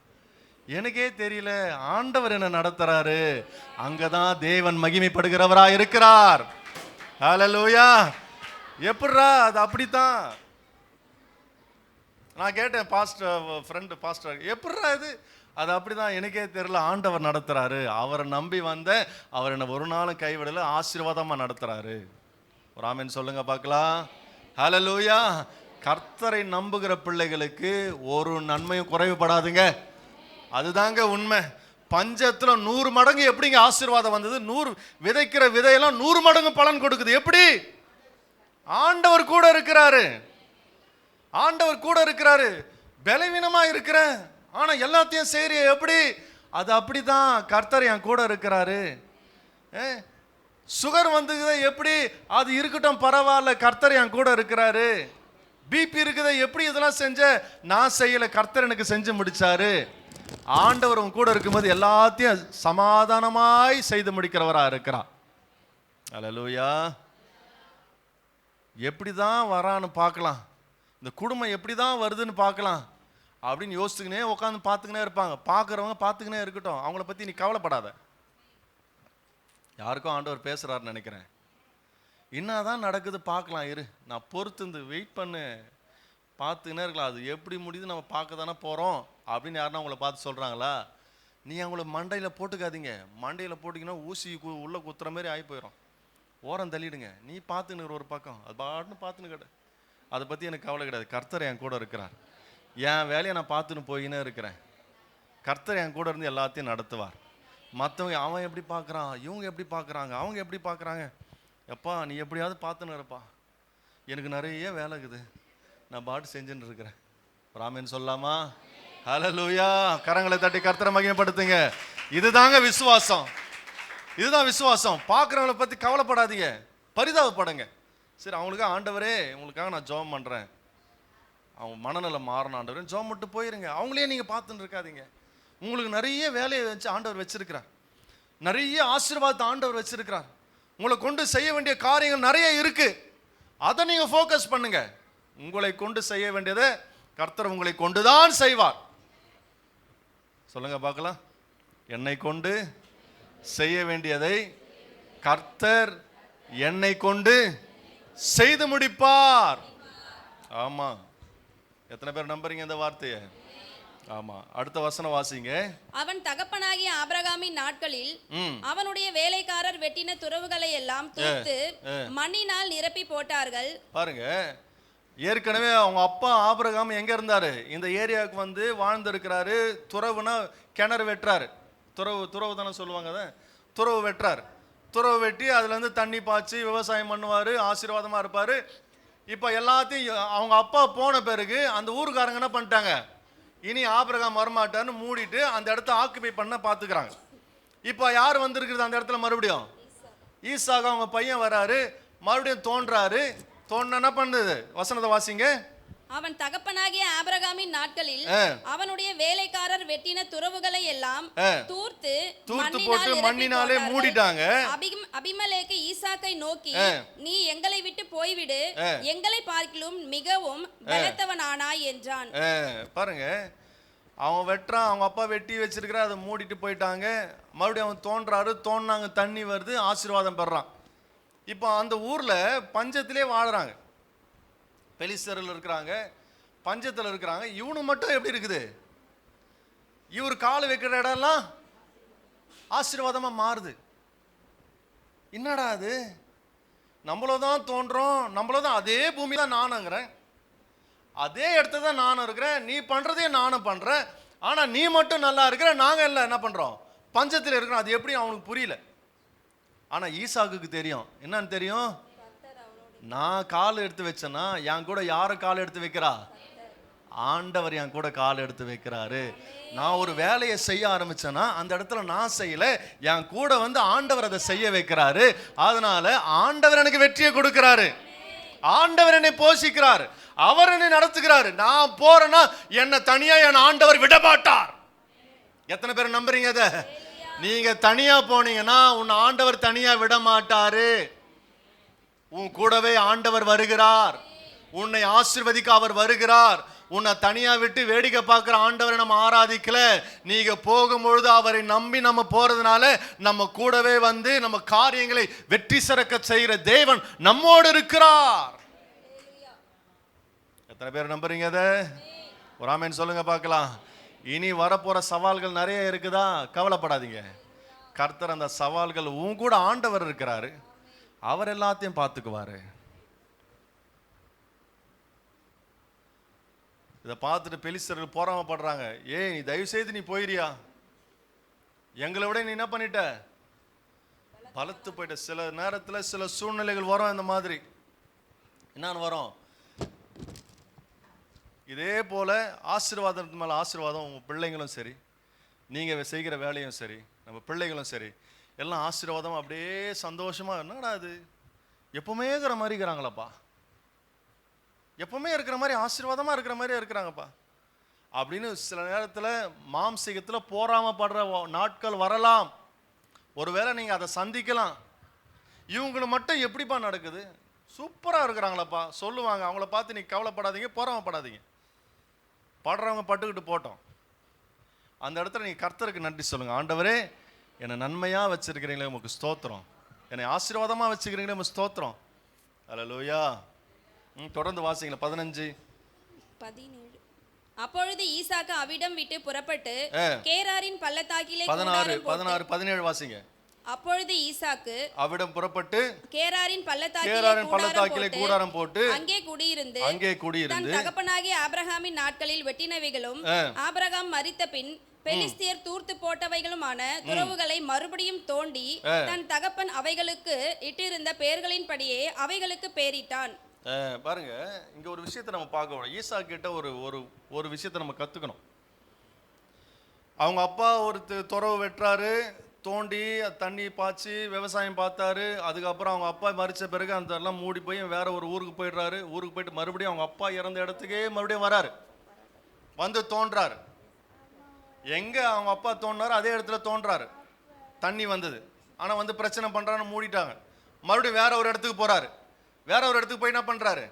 எனக்கே தெரியல. ஆண்டவர் என்ன நடத்துறாரு. அங்கதான் தேவன் மகிமைப்படுகிறவரா இருக்கிறார். ஹல்லேலூயா. எப்பட்றா? அது அப்படித்தான். நான் கேட்டேன் ஃப்ரெண்டு பாஸ்டர், எப்பட்றா இது? அது அப்படிதான். எனக்கே தெரியல. ஆண்டவர் நடத்துறாரு. அவரை நம்பி வந்த அவர் என்ன ஒரு நாளும் கைவிடல, ஆசீர்வாதமா நடத்துறாரு. ஒரு ஆமென் சொல்லுங்க பார்க்கலாம். ஹல்லேலூயா. கர்த்தரை நம்புகிற பிள்ளைகளுக்கு ஒரு நன்மையும் குறைவுபடாதுங்க. அதுதாங்க உண்மை. பஞ்சத்துல 100 மடங்கு எப்படிங்க ஆசீர்வாதம் வந்தது? 100 விதைக்கிற விதையெல்லாம் 100 மடங்கு பலன் கொடுக்குது. எப்படி? ஆண்டவர் கூட இருக்கிறாரு. ஆண்டவர் கூட இருக்கிறாரு. பலவீனமா இருக்கிறேன் ஆனா எல்லாத்தையும் செய்யறிய, எப்படி? அது அப்படிதான். கர்த்தர் என் கூட இருக்கிறாரு. சுகர் வந்தது, எப்படி? அது இருக்கட்டும் பரவாயில்ல, கர்த்தர் என் கூட இருக்கிறாரு. பிபி இருக்குது, எப்படி இதெல்லாம் செஞ்ச? நான் செய்யல, கர்த்தர் எனக்கு செஞ்சு முடிச்சாரு. ஆண்டவர் உன் கூட இருக்கும்போது எல்லாத்தையும் சமாதானமாய் செய்து முடிக்கிறவரா இருக்கிறார். ஹல்லேலூயா. எப்படிதான் வரான்னு பார்க்கலாம், இந்த குடும்பம் எப்படிதான் வருதுன்னு பார்க்கலாம் அப்படின்னு யோசிச்சுக்கினே உட்காந்து பார்த்துக்கினே இருப்பாங்க. பார்க்குறவங்க பார்த்துக்கினே இருக்கட்டும், அவங்கள பற்றி நீ கவலைப்படாத. யாருக்கும் ஆண்டவர் பேசுகிறாருன்னு நினைக்கிறேன். என்னதான் நடக்குது பார்க்கலாம், இரு, நான் பொறுத்து வெயிட் பண்ணு, பார்த்துக்கினே இருக்கலாம். அது எப்படி முடியுது நம்ம பார்க்க தானே போகிறோம் அப்படின்னு யாருன்னா அவங்கள பார்த்து சொல்கிறாங்களா? நீ அவங்கள மண்டையில் போட்டுக்காதீங்க. மண்டையில் போட்டிங்கன்னா ஊசி உள்ளே குத்துற மாதிரி ஆகி போயிடும். ஓரம் தள்ளிடுங்க. நீ பார்த்துன்னு ஒரு பக்கம், அது பாட்டுன்னு பார்த்துன்னு கிட்ட, அதை பற்றி எனக்கு கவலை கிடையாது. கர்த்தர் என் கூட இருக்கிறார். என் வேலையை நான் பார்த்துன்னு போயின்னே இருக்கிறேன். கர்த்தர் என் கூட இருந்து எல்லாத்தையும் நடத்துவார். மற்றவங்க அவன் எப்படி பார்க்குறான், இவங்க எப்படி பார்க்குறாங்க, அவங்க எப்படி பார்க்குறாங்க, எப்பா நீ எப்படியாவது பார்த்துன்னு இருப்பா, எனக்கு நிறைய வேலை இருக்குது, நான் பாட்டு செஞ்சுன்னு இருக்கிறேன். ராமன் சொல்லலாமா? ஹல்லேலூயா. கரங்களை தட்டி கர்த்தரை மகிமைப்படுத்துங்க. இதுதாங்க விசுவாசம். இதுதான் விசுவாசம். பார்க்குறவங்களை பற்றி கவலைப்படாதீங்க, பரிதாபப்படுங்க. சரி, அவங்களுக்காக ஆண்டவரே உங்களுக்காக நான் ஜெபம் பண்ணுறேன், அவங்க மனநலம் மாறணும் ஆண்டவரே, ஜெபம் மட்டும் போயிருங்க. அவங்களே நீங்கள் பார்த்துன்னு இருக்காதீங்க. உங்களுக்கு நிறைய வேலையை வச்சு ஆண்டவர் வச்சிருக்கிறார், நிறைய ஆசீர்வாதத்தை ஆண்டவர் வச்சிருக்கிறார். உங்களை கொண்டு செய்ய வேண்டிய காரியங்கள் நிறைய இருக்கு. அதை நீங்கள் ஃபோக்கஸ் பண்ணுங்க. உங்களை கொண்டு செய்ய வேண்டியதை கர்த்தர் உங்களை கொண்டுதான் செய்வார். சொல்லுங்க பார்க்கலாம். என்னை கொண்டு செய்ய வேண்டியதை கர்த்தர் என்னை கொண்டு செய்து முடிப்பார். ஆமா, எத்தனை பேர் நம்புறீங்க இந்த வார்த்தையை? ஆமா. அடுத்த வசனம் வாசிங்க. அவன் தகப்பனாகிய ஆபிரகாமின் நாட்களில் அவனுடைய வேலைக்காரர் வெட்டின துறவுகளை எல்லாம் தூத்து மண்ணினால் நிரப்பி போட்டார்கள். பாருங்க, ஏற்கனவே அவங்க அப்பா ஆபிரகாம் எங்க இருந்தாரு? இந்த ஏரியாவுக்கு வந்து வாழ்ந்திருக்கிறாரு. துறவுனா கிணறு வெட்டுறாரு. துறவு தானே சொல்லுவாங்க. அதை துறவு வெட்டுறாரு. துறவு வெட்டி அதுல இருந்து தண்ணி பாய்ச்சி விவசாயம் பண்ணுவாரு, ஆசீர்வாதமா இருப்பாரு. இப்போ எல்லாத்தையும் அவங்க அப்பா போன பிறகு அந்த ஊருக்காரங்க என்ன பண்ணிட்டாங்க, இனி ஆபிரகாம் வரமாட்டான்னு மூடிட்டு அந்த இடத்த ஆக்குபை பண்ண பார்த்துக்கிறாங்க. இப்போ யார் வந்திருக்கிறது அந்த இடத்துல? மறுபடியும் ஈசாக்கு அவங்க பையன் வராரு, மறுபடியும் தோன்றாரு. தோன்ற என்ன பண்ணுது? வசனத்தை வாசிங்க. அவன் தகப்பனாகிய ஆபிரகாமின் நாட்களில் அவனுடைய வேலைக்காரர் வெட்டின துறவுகளை எல்லாம் தூர்த்து போட்டு மண்ணினாலே மூடிட்டாங்க. அபிமெலேக்கு ஈசாக்கை நோக்கி, நீ எங்களை விட்டு போய்விடு, எங்களை பார்க்கிலும் மிகவும் பலத்தவனானாய் என்றான். பாருங்க, அவன் வெட்டுறான், அவங்க அப்பா வெட்டி வச்சிருக்கிற, அதை மூடிட்டு போயிட்டாங்க. மறுபடியும் அவன் தோன்றாரு, தோன்றாங்க, தண்ணி வருது, ஆசீர்வாதம் பெறான். இப்போ அந்த ஊர்ல பஞ்சத்திலே வாழுறாங்க. பெலிஸ்தர்கள் இருக்கிறாங்க, பஞ்சத்தில் இருக்கிறாங்க. இவனு மட்டும் எப்படி இருக்குது? இவர் கால் வைக்கிற இடம்லாம் ஆசீர்வாதமா மாறுது. என்னடா அது? நம்மளதான் தோன்றோம், நம்மளதான் அதே பூமி தான் நானுங்கிறேன், அதே இடத்துல தான் நானும் இருக்கிறேன், நீ பண்றதே நானும் பண்றேன், ஆனா நீ மட்டும் நல்லா இருக்கிற, நாங்க எல்லாம் என்ன பண்றோம்? பஞ்சத்தில் இருக்கிறோம். அது எப்படி அவனுக்கு புரியல. ஆனா ஈசாக்குக்கு தெரியும். என்னன்னு தெரியும்? நான் கால் எடுத்து வச்சேன்னா என் கூட யாரு கால் எடுத்து வைக்கிறா? ஆண்டவர் என் கூட கால் எடுத்து வைக்கிறாரு. நான் ஒரு வேலையை செய்ய ஆரம்பிச்சேன்னா அந்த இடத்துல நான் செய்யல, என் கூட வந்து ஆண்டவர் அதை செய்ய வைக்கிறாரு. அதனால ஆண்டவர் எனக்கு வெற்றியை கொடுக்கிறாரு, ஆண்டவர் என்னை போஷிக்கிறார், அவர் என்னை நடத்துகிறாரு. நான் போறேன்னா என்னை தனியா என் ஆண்டவர் விட மாட்டார். எத்தனை பேர் நம்புறீங்க அதை? நீங்க தனியா போனீங்கன்னா உன் ஆண்டவர் தனியா விட மாட்டாரு. உன் கூடவே ஆண்டவர் வருகிறார், உன்னை ஆசீர்வதிக்க அவர் வருகிறார். உன்னை தனியா விட்டு வேடிக்கை பார்க்கிற ஆண்டவரை நம்ம ஆராதிக்கல. நீங்க போகும்பொழுது அவரை நம்பி நம்ம போறதுனால நம்ம கூடவே வந்து நம்ம காரியங்களை வெற்றி சிறக்க செய்கிற தேவன் நம்மோடு இருக்கிறார். எத்தனை பேர் நம்புறீங்க அதை? ஒரு ஆமென் சொல்லுங்க பார்க்கலாம். இனி வரப்போற சவால்கள் நிறைய இருக்குதா? கவலைப்படாதீங்க. கர்த்தர் அந்த சவால்கள் உன் கூட ஆண்டவர் இருக்கிறாரு, அவர் எல்லாத்தையும் பார்த்துக்குவாரு. இதை பார்த்துட்டு பெலிஸ்தர்கள் பொறாமப்படுறாங்க. ஏய், நீ தயவு செய்து நீ போயிரியா, எங்களை விட நீ என்ன பண்ணிட்ட? பலத்து போயிட்ட. சில நேரத்தில் சில சூழ்நிலைகள் வரும், இந்த மாதிரி என்னன்னு வரும். இதே போல ஆசீர்வாதத்து மேலே ஆசீர்வாதம். உங்கள் பிள்ளைங்களும் சரி, நீங்கள் செய்கிற வேலையும் சரி, நம்ம பிள்ளைகளும் சரி, எல்லாம் ஆசீர்வாதம் அப்படியே சந்தோஷமா. என்னடா அது எப்பவுமே இருக்கிற மாதிரி இருக்கிறாங்களப்பா, எப்பவுமே இருக்கிற மாதிரி ஆசீர்வாதமா இருக்கிற மாதிரி இருக்கிறாங்கப்பா அப்படின்னு சில நேரத்தில் மாம்சீகத்தில் போராமப்படுற நாட்கள் வரலாம். ஒருவேளை நீங்கள் அதை சந்திக்கலாம். இவங்களுக்கு மட்டும் எப்படிப்பா நடக்குது, சூப்பராக இருக்கிறாங்களப்பா சொல்லுவாங்க. அவங்கள பார்த்து நீ கவலைப்படாதீங்க, போராமப்படாதீங்க. படுறவங்க பட்டுக்கிட்டு போட்டோம். அந்த இடத்துல நீங்கள் கர்த்தருக்கு நன்றி சொல்லுங்க. ஆண்டவரே, என்னை நன்மையாக வச்சிருக்கிறீங்களே உமக்கு ஸ்தோத்திரம், என்னை ஆசீர்வாதமாக வச்சுக்கிறீங்களே உமக்கு ஸ்தோத்திரம். அல்லேலூயா. தொடர்ந்து வாசிங்களா. 15-17. அப்பொழுது ஈசாக்கு அவிடம் விட்டு புறப்பட்டு கேராரின் பள்ளத்தாக்கிலே 16-17 வாசிங்க. அப்பொழுது ஈசாக்கு அவிடம் புறப்பட்டு கேராரின் பள்ளத்தாக்கிலே கூடாரம் போட்டு அங்கே குடியிருந்து தன் தகப்பனாகிய ஆபிரகாமின் நாட்களில் வெட்டினவைகளும் ஆபிரகாம் மரித்த பின் பெலிஸ்தியர் தூர்த்து போட்டவைகளுமான துறவுகளை மறுபடியும் தோண்டி தன் தகப்பன் அவைகளுக்கு இட்டிருந்த பெயர்களின்படியே அவைகளுக்கு பேரிட்டான். பாருங்க, இங்க ஒரு விஷயத்தை நம்ம பார்க்கணும். ஈசா கிட்ட ஒரு ஒரு ஒரு விஷயத்தை நம்ம கத்துக்கணும். அவங்க அப்பா ஒரு துறவு வெட்டுறாரு, தோண்டி தண்ணி பாய்ச்சி விவசாயம் பார்த்தாரு. அதுக்கப்புறம் அவங்க அப்பா மறிச்ச பிறகு அந்த எல்லாம் மூடி போய் வேற ஒரு ஊருக்கு போயிடுறாரு. ஊருக்கு போயிட்டு மறுபடியும் அவங்க அப்பா இறந்த இடத்துக்கே மறுபடியும் வராரு, வந்து தோன்றாரு. எங்க அவங்க அப்பா தோன்றாரு அதே இடத்துல தோன்றாரு. தண்ணி வந்தது, ஆனா வந்து பிரச்சனை பண்றான்னு மூடிட்டாங்க. மறுபடியும் வேற ஒரு இடத்துக்கு போறாரு. வேற ஒரு இடத்துக்கு போய் என்ன பண்றாரு,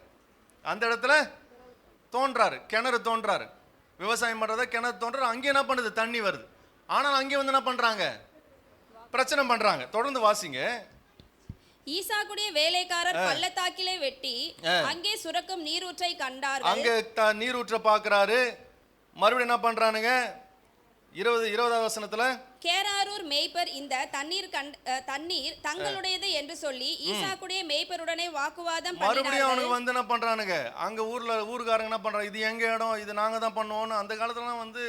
அந்த இடத்துல தோன்றாரு, கிணறு தோன்றாரு. விவசாயம் பண்றத கிணறு தோன்றாரு. அங்கே என்ன பண்ணுது, தண்ணி வருது. ஆனால் அங்கே வந்து என்ன பண்றாங்க, பிரச்சனை பண்றாங்க. தொடர்ந்து வாசிங்க. ஈசாக்குடைய வேலைக்காரர் பள்ளத்தாக்கிலே வெட்டி அங்கே சுரக்கும் நீரூற்றை கண்டார்கள். அங்கே நீரூற்றை பார்க்கறாரு. மறுபடியும் என்ன பண்றானுங்க, 20வது வசனத்துல, கேராரூர் மேய்ப்பர் இந்த தண்ணீர் தங்களுடையது என்று சொல்லி ஈசாக்குடைய மேய்ப்பருடனே வாக்குவாதம் மறுபடியும் அவனுக்கு வந்து என்ன பண்றானுங்க, அங்க ஊருக்காரங்க என்ன பண்றாங்க, இது எங்க இடம், இது நாங்க தான் பண்ணுவோம்னு. அந்த காலத்துலலாம் வந்து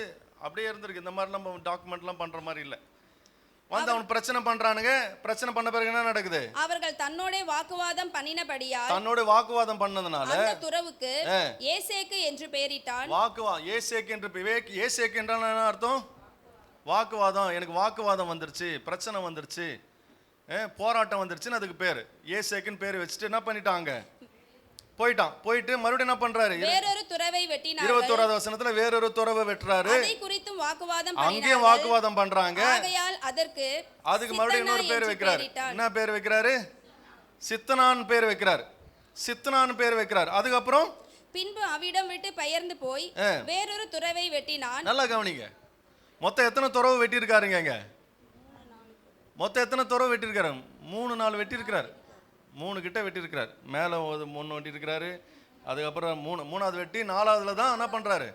அப்படியே இருந்திருக்கு. இந்த மாதிரி நம்ம டாக்குமெண்ட்லாம் பண்ற மாதிரி இல்லை. வந்து அவன் பிரச்சனை பண்றானுங்க. பிரச்சனை பண்ண பிறகு என்ன நடக்குது, அவர்கள் தன்னோட வாக்குவாதம் பண்ணினபடியால் தன்னோட வாக்குவாதம் பண்ணதுனால அந்த துறவுக்கு ஏசேக்கு என்று பெயரிட்டான். ஏசேக்கு என்று ஏசேக்கு என்றால் என்ன அர்த்தம், வாக்குவாதம். எனக்கு வாக்குவாதம் வந்துருச்சு, பிரச்சனை வந்துருச்சு, போராட்டம் வந்துருச்சுன்னு அதுக்கு பேரு. ஏசேக்குன்னு பேர் வச்சுட்டு என்ன பண்ணிட்டாங்க, போயிட்டான். போயிட்டு மறுபடியும் என்ன பண்றாரு, வேறொரு துறவை வெட்டினார். 21வது வசனத்துல வேறொரு துறவை வெட்டுறாரு. அதை குறித்தும் வாக்குவாதம் அங்கேயும் வாக்குவாதம் பண்றாங்க. ஆகையால் அதுக்கு மறுபடியும் இன்னொரு பேர் வைக்கிறாரு. என்ன பேர் வைக்கிறாரு, சித்தனான் பேர் வைக்கிறாரு. சித்தனான் பேர் வைக்கிறாரு. அதுக்கப்புறம் பின்பு அவ்விடம் விட்டு பெயர்ந்து போய் வேறொரு துறவை வெட்டினான். நல்லா கவனிங்க, மொத்தம் எத்தனை துறவு வெட்டி இருக்காருங்க, மொத்தம் எத்தனை துறவு வெட்டி இருக்காரு, 3-4 வெட்டி இருக்கிறாரு. 3 கிட்ட வெட்டி இருக்கிறார். மேலே 3 வெட்டி இருக்கிறாரு. அதுக்கப்புறம் 3வது வெட்டி 4வதுல தான் என்ன பண்றாரு,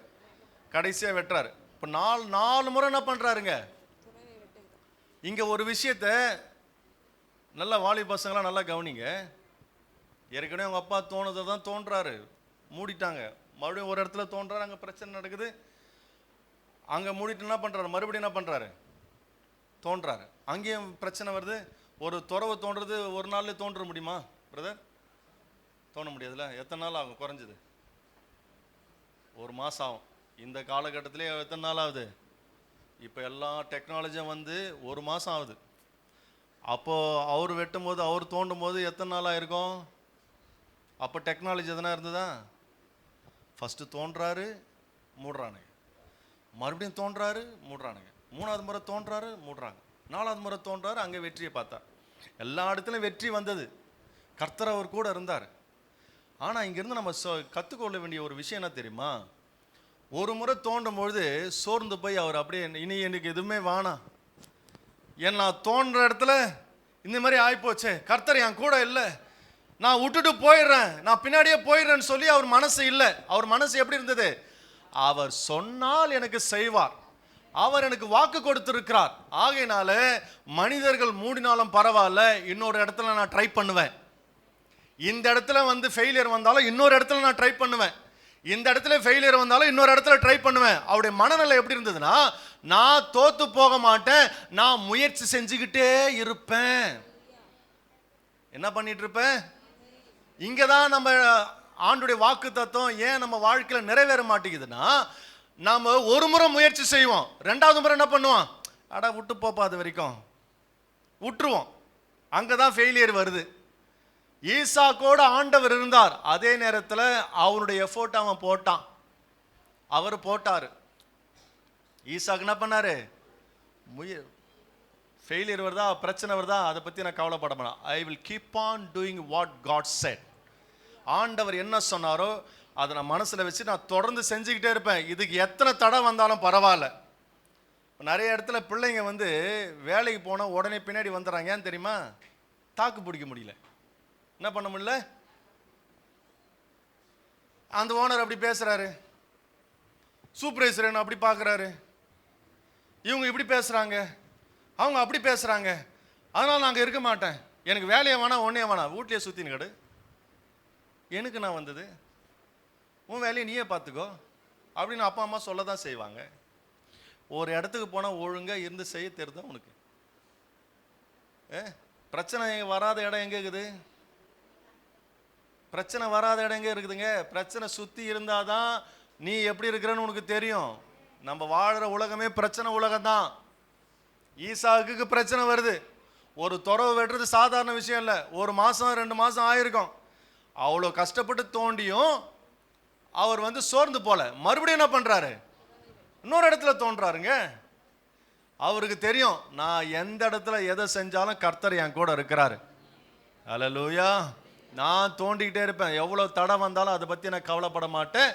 கடைசியா வெட்டுறாரு. இப்போ 4 முறை என்ன பண்றாருங்க. இங்க ஒரு விஷயத்த நல்லா வாலி பசங்களாம் நல்லா கவனிங்க. ஏற்கனவே அவங்க அப்பா தோணுதை தான் தோன்றாரு, மூடிட்டாங்க. மறுபடியும் ஒரு இடத்துல தோன்றாரு, அங்கே பிரச்சனை நடக்குது. அங்கே மூடிட்டு என்ன பண்றாரு, மறுபடியும் என்ன பண்றாரு, தோன்றாரு. அங்கேயும் பிரச்சனை வருது. ஒரு துறவு தோன்றது ஒரு நாள்ல தோன்ற முடியுமா பிரதர், தோண முடியாதுல்ல. எத்தனை நாள் ஆகும், குறைஞ்சது 1 மாசம் ஆகும். இந்த காலகட்டத்திலே எத்தனை நாள் ஆகுது, இப்போ எல்லா டெக்னாலஜியும் வந்து 1 மாசம் ஆகுது. அப்போ அவர் வெட்டும் போது, அவர் தோண்டும் போது எத்தனை நாளாக இருக்கும். அப்போ டெக்னாலஜி எதனா இருந்ததா, ஃபர்ஸ்ட் தோன்றாரு மூடுறானுங்க, மறுபடியும் தோன்றாரு மூடுறானுங்க, 3வது முறை தோன்றாரு மூடுறாங்க, 4வது முறை தோன்றாரு. அங்கே வெற்றியை பார்த்தா எல்லா இடத்துலையும் வெற்றி வந்தது. கர்த்தர் அவர் கூட இருந்தார். ஆனால் இங்கேருந்து நம்ம கற்றுக்கொள்ள வேண்டிய ஒரு விஷயம் என்ன தெரியுமா, ஒரு முறை தோண்டும் பொழுது சோர்ந்து போய் அவர் அப்படியே இனி எனக்கு எதுவுமே வேணாம், ஏன் நான் தோன்ற இடத்துல இந்த மாதிரி ஆகிப்போச்சே, கர்த்தர் என் கூட இல்லை, நான் விட்டுட்டு போயிடுறேன், நான் பின்னாடியே போயிடுறேன்னு சொல்லி அவர் மனசு இல்லை. அவர் மனசு எப்படி இருந்தது, அவர் சொன்னால் எனக்கு செய்வார், அவர் எனக்கு வாக்கு கொடுத்திருக்கிறார். ஆகையினால மனிதர்கள் மூடினாலும் பரவாயில்ல, இன்னொரு இடத்துல நான் ட்ரை பண்ணுவேன். இந்த இடத்துல வந்து ஃபெயிலியர் வந்தாலும் இன்னொரு இடத்துல நான் ட்ரை பண்ணுவேன். இந்த இடத்துல ஃபெயிலியர் வந்தாலும் இன்னொரு இடத்துல ட்ரை பண்ணுவேன். அவருடைய மனநிலை எப்படி இருந்ததுன்னா, நான் தோத்து போக மாட்டேன், நான் முயற்சி செஞ்சுக்கிட்டே இருப்பேன். என்ன பண்ணிட்டு இருப்பேன். இங்கதான் நம்ம ஆண்டுடைய வாக்கு தத்துவம் ஏன் நம்ம வாழ்க்கையில நிறைவேற மாட்டேங்குதுன்னா, நாம ஒரு முறை முயற்சி செய்வோம், 2வது முறை என்ன பண்ணுவோம், அடா விட்டு போப்பா, அது வரைக்கும் விட்டுருவோம். அங்கதான் ஃபெயிலியர் வருது. ஈசாக்கோட ஆண்டவர் இருந்தார். அதே நேரத்தில் அவனுடைய எஃபோர்ட் அவன் போட்டான். அவர் போட்டாரு. ஈசாக்கு என்ன பண்ணாரு, ஃபெயிலியர் வருதா, பிரச்சனை வருதா, அதை பத்தி நான் கவலைப்பட மாட்டேன். I will keep on doing what God said. ஆண்டவர் என்ன சொன்னாரோ அதை நான் மனசில் வச்சு நான் தொடர்ந்து செஞ்சுக்கிட்டே இருப்பேன். இதுக்கு எத்தனை தடை வந்தாலும் பரவாயில்ல. நிறைய இடத்துல பிள்ளைங்க வந்து வேலைக்கு போனால் உடனே பின்னாடி வந்துடுறாங்க. ஏன் தெரியுமா, தாக்கு பிடிக்க முடியல, என்ன பண்ண முடியல. அந்த ஓனர் அப்படி பேசுறாரு, சூப்பர்வைசர் என்ன அப்படி பார்க்குறாரு, இவங்க இப்படி பேசுகிறாங்க, அவங்க அப்படி பேசுகிறாங்க, அதனால் நாங்கள் இருக்க மாட்டேன், எனக்கு வேலையை வேணாம், ஒன்றே வேணாம், வீட்லேயே சுற்றின்னு கிடு, எனக்கு நான் வந்தது, உன் வேலையை நீயே பார்த்துக்கோ அப்படின்னு அப்பா அம்மா சொல்ல தான் செய்வாங்க. ஒரு இடத்துக்கு போனால் ஒழுங்காக இருந்து செய்ய தெரியுதா உனக்கு. பிரச்சனை வராத இடம் எங்கே இருக்குது, பிரச்சனை வராத இடம் எங்கே இருக்குதுங்க? பிரச்சனை சுற்றி இருந்தாதான் நீ எப்படி இருக்கிறன்னு உனக்கு தெரியும். நம்ம வாழ்கிற உலகமே பிரச்சனை உலகம்தான். ஈசாக்குக்கு பிரச்சனை வருது. ஒரு துறவு வெட்டுறது சாதாரண விஷயம் இல்லை. 1 மாதம் 2 மாதம் ஆயிருக்கும். அவ்வளோ கஷ்டப்பட்டு தோண்டியும் அவர் சோர்ந்து போல. மறுபடியும் என்ன பண்ணுறாரு? இன்னொரு இடத்துல தோன்றாருங்க. அவருக்கு தெரியும், நான் எந்த இடத்துல எதை செஞ்சாலும் கர்த்தர் என் கூட இருக்கிறாரு. அல்லேலூயா. நான் தோண்டிக்கிட்டே இருப்பேன். எவ்வளோ தடை வந்தாலும் அதை பற்றி நான் கவலைப்பட மாட்டேன்.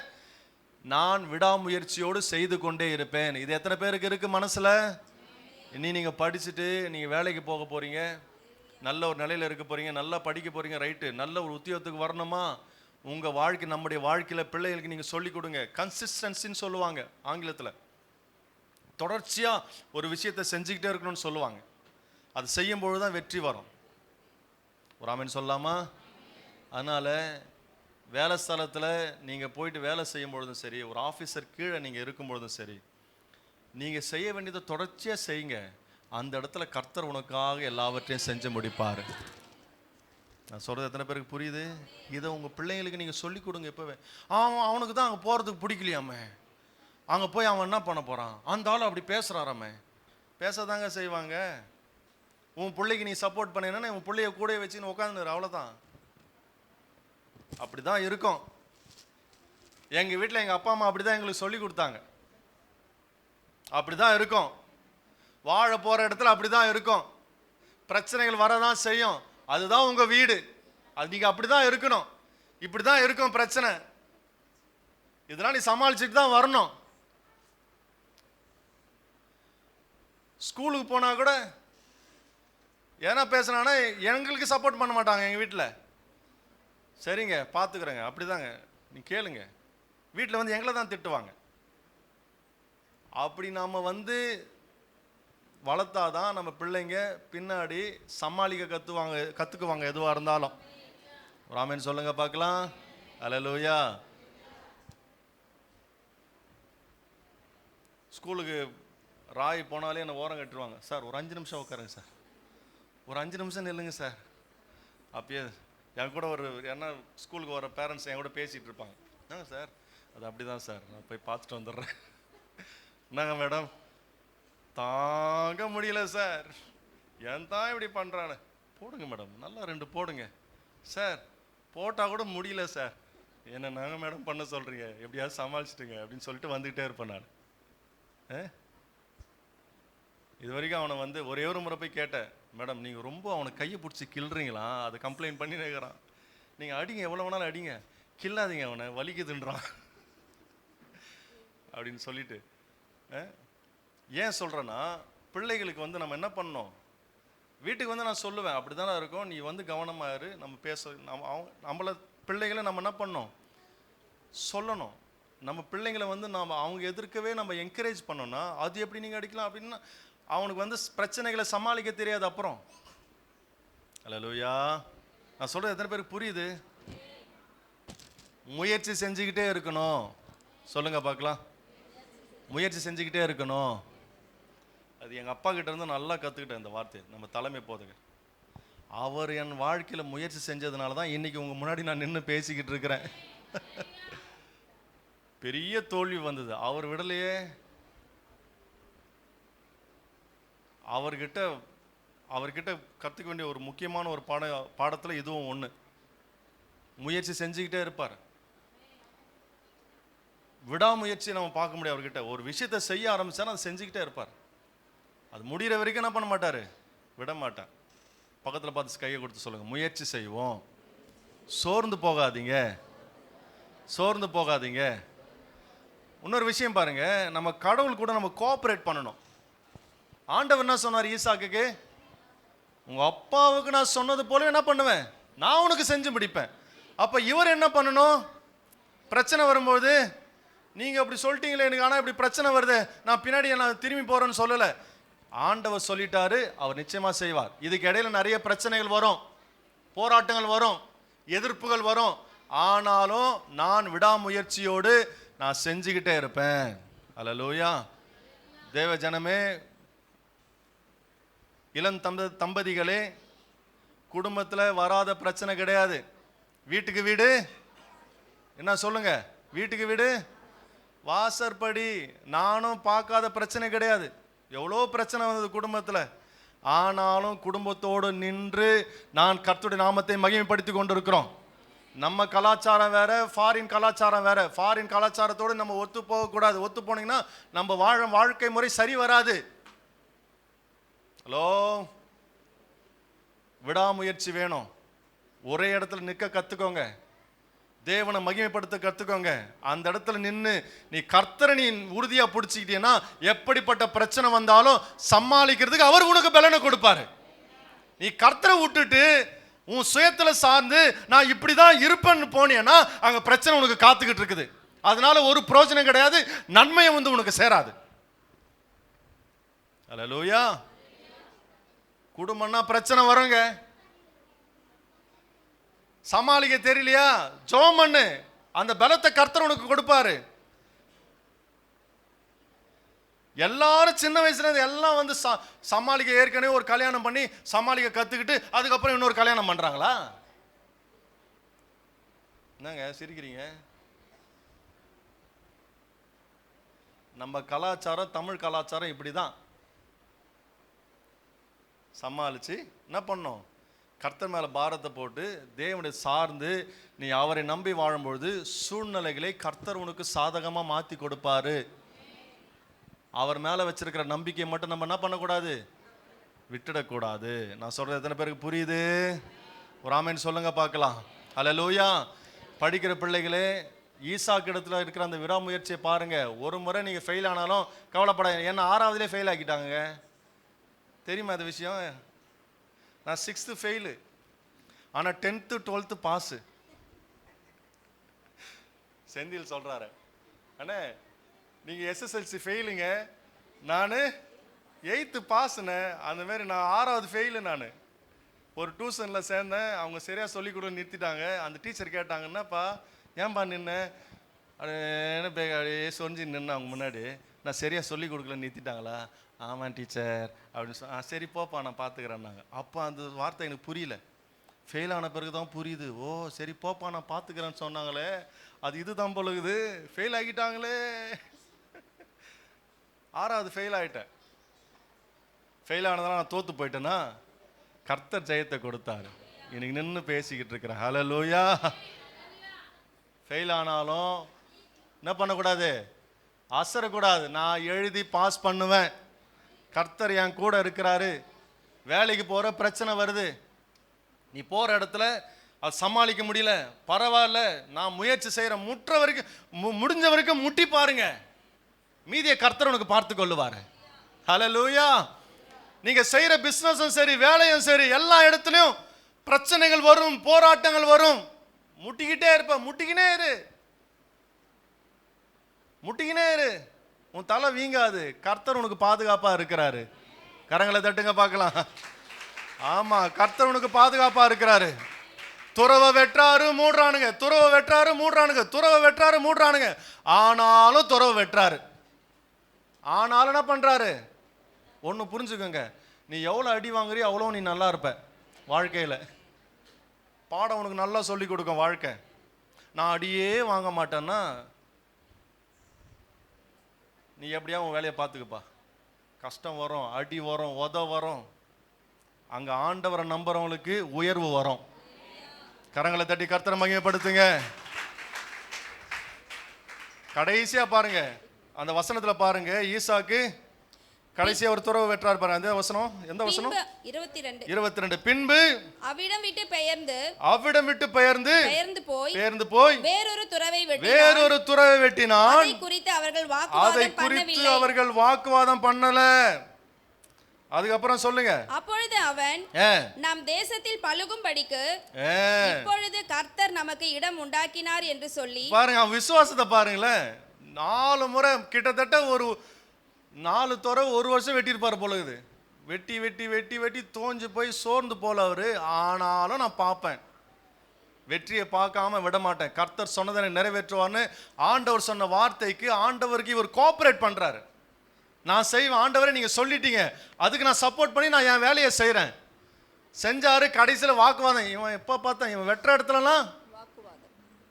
நான் விடாமுயற்சியோடு செய்து கொண்டே இருப்பேன். இது எத்தனை பேருக்கு இருக்குது மனசில்? இனி நீங்கள் படிச்சுட்டு நீங்கள் வேலைக்கு போக போகிறீங்க, நல்ல ஒரு நிலையில் இருக்க போகிறீங்க, நல்லா படிக்க போகிறீங்க, ரைட்டு. நல்ல ஒரு உத்தியோகத்துக்கு வரணுமா? உங்கள் வாழ்க்கை, நம்முடைய வாழ்க்கையில் பிள்ளைகளுக்கு நீங்கள் சொல்லிக் கொடுங்க. கன்சிஸ்டன்சின்னு சொல்லுவாங்க ஆங்கிலத்தில். தொடர்ச்சியாக ஒரு விஷயத்தை செஞ்சுக்கிட்டே இருக்கணும்னு சொல்லுவாங்க. அது செய்யும்பொழுது தான் வெற்றி வரும். ஒரு ஆமென் சொல்லலாமா? அதனால் வேலை ஸ்தலத்தில் நீங்கள் போயிட்டு வேலை செய்யும் பொழுதும் சரி, ஒரு ஆஃபீஸர் கீழே நீங்கள் இருக்கும் பொழுதும் சரி, நீங்கள் செய்ய வேண்டியதை தொடர்ச்சியாக செய்யுங்க. அந்த இடத்துல கர்த்தர் உனக்காக எல்லாவற்றையும் செஞ்சு முடிப்பார். நான் சொல்கிறது எத்தனை பேருக்கு புரியுது? இதை உங்கள் பிள்ளைங்களுக்கு நீங்கள் சொல்லிக் கொடுங்க இப்போவே. அவனுக்கு தான் அங்கே போகிறதுக்கு பிடிக்கலையாமே, அங்கே போய் அவன் என்ன பண்ண போகிறான், அந்த ஆள் அப்படி பேசுகிறாராமே. பேசதாங்க செய்வாங்க. உன் பிள்ளைக்கு நீ சப்போர்ட் பண்ணினா உன் பிள்ளைய கூட வச்சுன்னு உட்காந்துரு, அவ்வளோதான். அப்படி தான் இருக்கும். எங்கள் வீட்டில் எங்கள் அப்பா அம்மா அப்படி தான் எங்களுக்கு சொல்லி கொடுத்தாங்க. அப்படி தான் இருக்கும். வாழ போகிற இடத்துல அப்படி தான் இருக்கும். பிரச்சனைகள் வரதான் செய்யும். அதுதான் உங்கள் வீடு. அது நீங்கள் அப்படி தான் இருக்கணும். இப்படி தான் இருக்கும் பிரச்சனை. இதெல்லாம் நீ சமாளிச்சுட்டு தான் வரணும். ஸ்கூலுக்கு போனால் கூட ஏன்னா பேசுனானா எங்களுக்கு சப்போர்ட் பண்ண மாட்டாங்க எங்கள் வீட்டில். சரிங்க பார்த்துக்குறேங்க, அப்படி தாங்க, நீ கேளுங்க. வீட்டில் எங்களை தான் திட்டுவாங்க. அப்படி நாம் வளர்த்தாதான் நம்ம பிள்ளைங்க பின்னாடி சமாளிக்க கற்றுக்குவாங்க எதுவாக இருந்தாலும். ஒரு ஆமென் சொல்லுங்க பார்க்கலாம். அல்லேலூயா. ஸ்கூலுக்கு ராய் போனாலே என்னை ஓரம் கட்டுருவாங்க. சார் ஒரு 5 நிமிஷம் உட்காருங்க சார், ஒரு 5 நிமிஷம் நில்லுங்க சார். அப்பயே என் கூட என்ன ஸ்கூலுக்கு வர பேரண்ட்ஸ் என் கூட பேசிகிட்டு இருப்பாங்க. சார் அது அப்படி தான் சார், நான் போய் பார்த்துட்டு வந்துடுறேன். என்னங்க மேடம், தாங்க முடியல சார், ஏன் தான் இப்படி பண்ணுறான்னு. போடுங்க மேடம், நல்லா 2 போடுங்க சார். போட்டால் கூட முடியல சார். என்ன நாங்கள் மேடம் பண்ண சொல்கிறீங்க, எப்படியாவது சமாளிச்சிட்டுங்க அப்படின்னு சொல்லிட்டு வந்துக்கிட்டே இருப்பேன் நான். இது வரைக்கும் அவனை ஒரே ஒரு முறை போய் கேட்டேன், மேடம் நீங்கள் ரொம்ப அவனை கையை பிடிச்சி கிள்றீங்களா, அதை கம்ப்ளைண்ட் பண்ணி நிற்கிறான். நீங்கள் அடிங்க, எவ்வளோ வேணாலும் அடிங்க, கில்லாதீங்க, அவனை வலிக்குதுன்றான் அப்படின்னு சொல்லிட்டு. ஏன் சொல்கிறேன்னா, பிள்ளைகளுக்கு நம்ம என்ன பண்ணணும், வீட்டுக்கு நான் சொல்லுவேன், அப்படி தானே இருக்கும், நீ கவனமாக இரு, நம்ம பேச நம்மளை பிள்ளைகளை நம்ம என்ன பண்ணணும், சொல்லணும். நம்ம பிள்ளைங்களை நாம் அவங்க எதிர்க்கவே நம்ம என்கரேஜ் பண்ணோன்னா, அது எப்படி நீங்கள் அடிக்கலாம் அப்படின்னா அவனுக்கு பிரச்சனைகளை சமாளிக்க தெரியாது அப்புறம். அல்லேலூயா. நான் சொல்கிறது எத்தனை பேருக்கு புரியுது? முயற்சி செஞ்சுக்கிட்டே இருக்கணும். சொல்லுங்க பார்க்கலாம். முயற்சி செஞ்சுக்கிட்டே இருக்கணும். அது எங்கள் அப்பா கிட்ட இருந்து நல்லா கற்றுக்கிட்டேன் இந்த வார்த்தை. நம்ம தலைமை போதகர் அவர் என் வாழ்க்கையில் முயற்சி செஞ்சதுனால தான் இன்னைக்கு உங்கள் முன்னாடி நான் நின்று பேசிக்கிட்டு இருக்கிறேன். பெரிய தோல்வி வந்தது, அவர் விடலையே. அவர்கிட்ட கற்றுக்க வேண்டிய ஒரு முக்கியமான ஒரு பாடத்தில் இதுவும் ஒன்று. முயற்சி செஞ்சுக்கிட்டே இருப்பார். விடாமுயற்சி நம்ம பார்க்க முடியாது அவர்கிட்ட. ஒரு விஷயத்தை செய்ய ஆரம்பிச்சாலும் அதை செஞ்சுக்கிட்டே இருப்பார். அது முடிகிற வரைக்கும் என்ன பண்ண மாட்டார், விட மாட்டார். பக்கத்தில் பார்த்து கையை கொடுத்து சொல்லுங்க, முயற்சி செய்வோம், சோர்ந்து போகாதீங்க, சோர்ந்து போகாதீங்க. இன்னொரு விஷயம் பாருங்க, நம்ம கடவுள் கூட நம்ம கோஆப்ரேட் பண்ணணும். ஆண்டவர் என்ன சொன்னார் ஈசாக்குக்கு, உங்க அப்பாவுக்கு நான் சொன்னது போல என்ன பண்ணுவேன், நான் உனக்கு செஞ்சு முடிப்பேன். அப்ப இவர் என்ன பண்ணணும், பிரச்சனை வரும்போது நீங்க அப்படி சொல்லிட்டீங்களே எனக்கு, ஆனா இப்படி பிரச்சனை வருது, நான் பின்னாடி நான் திரும்பி போறேன்னு சொல்லல. ஆண்டவர் சொல்லிட்டாரு, அவர் நிச்சயமா செய்வார். இதுக்கு இடையில நிறைய பிரச்சனைகள் வரும், போராட்டங்கள் வரும், எதிர்ப்புகள் வரும். ஆனாலும் நான் விடாமுயற்சியோடு நான் செஞ்சுக்கிட்டே இருப்பேன். அல்லேலூயா. தேவ ஜனமே, இளம் தம்பதிகளே, குடும்பத்தில் வராத பிரச்சனை கிடையாது. வீட்டுக்கு வீடு என்ன சொல்லுங்க, வீட்டுக்கு வீடு வாசற்படி. நானும் பார்க்காத பிரச்சனை கிடையாது, எவ்வளோ பிரச்சனை வந்தது குடும்பத்தில். ஆனாலும் குடும்பத்தோடு நின்று நான் கர்த்தருடைய நாமத்தை மகிமைப்படுத்தி கொண்டிருக்கிறோம். நம்ம கலாச்சாரம் வேற, ஃபாரின் கலாச்சாரம் வேற. ஃபாரின் கலாச்சாரத்தோடு நம்ம ஒத்து போகக்கூடாது. ஒத்து போனீங்கன்னா நம்ம வாழ்க்கை முறை சரி வராது. ஹலோ, விடாமுயற்சி வேணும். ஒரே இடத்துல நிற்க கற்றுக்கோங்க. தேவனை மகிமைப்படுத்த கற்றுக்கோங்க. அந்த இடத்துல நின்று நீ கர்த்தரை நீ உறுதியாக பிடிச்சிக்கிட்டீங்கன்னா எப்படிப்பட்ட பிரச்சனை வந்தாலும் சமாளிக்கிறதுக்கு அவர் உனக்கு பலனை கொடுப்பாரு. நீ கர்த்தரை விட்டுட்டு உன் சுயத்தில் சார்ந்து நான் இப்படி தான் இருப்பேன்னு போனேன்னா அங்கே பிரச்சனை உனக்கு காத்துக்கிட்டு இருக்குது. அதனால ஒரு பிரயோஜனம் கிடையாது, நன்மையை உனக்கு சேராது. அல்லேலூயா. குடும்பம்னா பிரச்சனை வருங்க. சமாளிக்க தெரியலையா, ஜெபம் பண்ணு, அந்த பலத்தை கர்த்தர் உனக்கு கொடுப்பாரு. எல்லாரும் சின்ன வயசுல எல்லாம் வந்து சமாளிக்க ஏற்கனவே ஒரு கல்யாணம் பண்ணி சமாளிக்க கத்துக்கிட்டு அதுக்கப்புறம் இன்னொரு கல்யாணம் பண்றாங்களா? என்னங்க சிரிக்கிறீங்க? நம்ம கலாச்சாரம், தமிழ் கலாச்சாரம் இப்படிதான். சமாளிச்சு என்ன பண்ணோம், கர்த்தர் மேல பாரத்தை போட்டு தேவனை சார்ந்து நீ அவரை நம்பி வாழும்பொழுது சூழ்நிலைகளை கர்த்தர் உனக்கு சாதகமா மாத்தி கொடுப்பாரு. அவர் மேல வச்சிருக்கிற நம்பிக்கையை மட்டும் நம்ம என்ன பண்ணக்கூடாது, விட்டுடக்கூடாது. நான் சொல்றது எத்தனை பேருக்கு புரியுது? ஒரு ஆமென் சொல்லுங்க பார்க்கலாம். அல்லேலூயா. படிக்கிற பிள்ளைகளே, ஈசாக்கு இடத்துல இருக்கிற அந்த விடாமுயற்சியை பாருங்க. ஒரு முறை நீங்க ஃபெயில் ஆனாலும் கவலைப்படாது. ஏன்னா 6வதுலேயே ஃபெயில் ஆக்கிட்டாங்க. தெரியுமா அது விஷயம்? நான் 6th ஃபெயிலு, ஆனால் 10th 12th பாஸு. செந்தில் சொல்கிறாரு, அண்ணே நீங்கள் SSLC ஃபெயிலுங்க, நான் 8th பாஸுண்ணே. அந்த மாதிரி நான் 6வது ஃபெயிலு. நான் ஒரு டியூஷனில் சேர்ந்தேன், அவங்க சரியாக சொல்லிக் கொடுக்க நிறுத்திட்டாங்க. அந்த டீச்சர் கேட்டாங்க, என்னப்பா ஏன்பா நின்று? என்ன அப்படியே சொரிஞ்சு நின்று அவங்க முன்னாடி, நான் சரியாக சொல்லிக் கொடுக்கல நிறுத்திட்டாங்களா? ஆமாம் டீச்சர் அப்படின்னு சரி போப்பா நான் பார்த்துக்கிறேன்னாங்க. அப்போ அந்த வார்த்தை எனக்கு புரியல. ஃபெயில் ஆன பிறகு தான் புரியுது. ஓ சரி போப்பா நான் பார்த்துக்கிறேன்னு சொன்னாங்களே, அது இதுதான் பொழுது. ஃபெயில் ஆகிட்டாங்களே. 6வது ஃபெயில் ஆகிட்டேன். ஃபெயில் ஆனதெல்லாம் நான் தோற்று போயிட்டேன்னா கர்த்தர் ஜெயத்தை கொடுத்தாரு. இன்னைக்கு நின்று பேசிக்கிட்டு இருக்கிறேன். ஹல்லேலூயா. ஃபெயில் ஆனாலும் என்ன பண்ணக்கூடாது, அசரக்கூடாது. நான் எழுதி பாஸ் பண்ணுவேன், கர்த்தர் என் கூட இருக்கிறாரு. வேலைக்கு போகிற பிரச்சனை வருது, நீ போகிற இடத்துல அது சமாளிக்க முடியல, பரவாயில்ல, நான் முயற்சி செய்கிறேன், முற்ற வரைக்கும் முடிஞ்ச வரைக்கும் முட்டி பாருங்க, மீதியை கர்த்தர் உனக்கு பார்த்து கொள்ளுவாரு. ஹல்லேலூயா. நீங்க செய்யற பிசினஸும் சரி, வேலையும் சரி, எல்லா இடத்துலையும் பிரச்சனைகள் வரும், போராட்டங்கள் வரும். முட்டிக்கிட்டே இருப்ப, முட்டிக்கினே இரு, முட்டிக்கினே இரு. உன் தலை வீங்காது, கர்த்தர் உனக்கு பாதுகாப்பா இருக்கிறாரு. கரங்களை தட்டுங்க பார்க்கலாம். ஆமா, கர்த்தர் உனக்கு பாதுகாப்பா இருக்கிறாரு. துறவ வெட்டாரு மூடுறானுங்க, துறவ வெட்டாரு மூடுறானுங்க, துறவ வெட்டாரு மூடுறானுங்க. ஆனாலும் துறவ வெட்டாரு. ஆனாலும் என்ன பண்றாரு? ஒன்று புரிஞ்சுக்கோங்க, நீ எவ்வளோ அடி வாங்குறியோ அவ்வளோ நீ நல்லா இருப்ப வாழ்க்கையில். பாடம் உனக்கு நல்லா சொல்லி கொடுக்கும் வாழ்க்கை. நான் அடியே வாங்க மாட்டேன்னா நீ எப்படியா உன் வேலையை பார்த்துக்கப்பா. கஷ்டம் வரும், அடி வரும், உத வரும். அங்கே ஆண்டவரை நம்புறவங்களுக்கு உயர்வு வரும். கரங்களை தட்டி கர்த்தரை மகிமைப்படுத்துங்க. கடைசியா பாருங்க, அந்த வசனத்துல பாருங்க, ஈசாக்கு கடைசியா ஒரு துறவு வெற்றார் பாருங்க. அந்த வசனம் எந்த வசனம்? 22. பின்பு அவ்விடம் விட்டு பெயர்ந்து போய் வேறொரு துறவை வெட்டினான். அதை குறித்து அவர்கள் வாக்குவாதம் பண்ணல. அதுக்கப்புறம் சொல்லுங்க. அப்பொழுது அவன், நம் தேசத்தில் பலுகும்படிக்கு இப்பொழுது கர்த்தர் நமக்கு இடம் உண்டாக்கினார் என்று சொல்லி பாருங்க, அவன் விசுவாசத்தை பாருங்களேன். 4 முறை கிட்டத்தட்ட ஒரு 4 துறவு ஒரு வருஷம் வெட்டியிருப்பார் போல இருக்குது. வெட்டி வெட்டி வெட்டி வெட்டி தோஞ்சு போய் சோர்ந்து போல அவரு. ஆனாலும் நான் பார்ப்பேன், வெற்றியை பார்க்காம விட மாட்டேன், கர்த்தர் சொன்னதை நிறைவேற்றுவான்னு ஆண்டவர் சொன்ன வார்த்தைக்கு ஆண்டவருக்கு இவர் கோஆபரேட் பண்றாரு. நான் செய்வேன் ஆண்டவரே, நீங்க சொல்லிட்டீங்க, அதுக்கு நான் சப்போர்ட் பண்ணி நான் என் வேலையை செய்யறேன். செஞ்சாரு. கடைசியில் வாக்குவாதம். இவன் எப்போ பார்த்தா இவன் வெட்டுற இடத்துலலாம்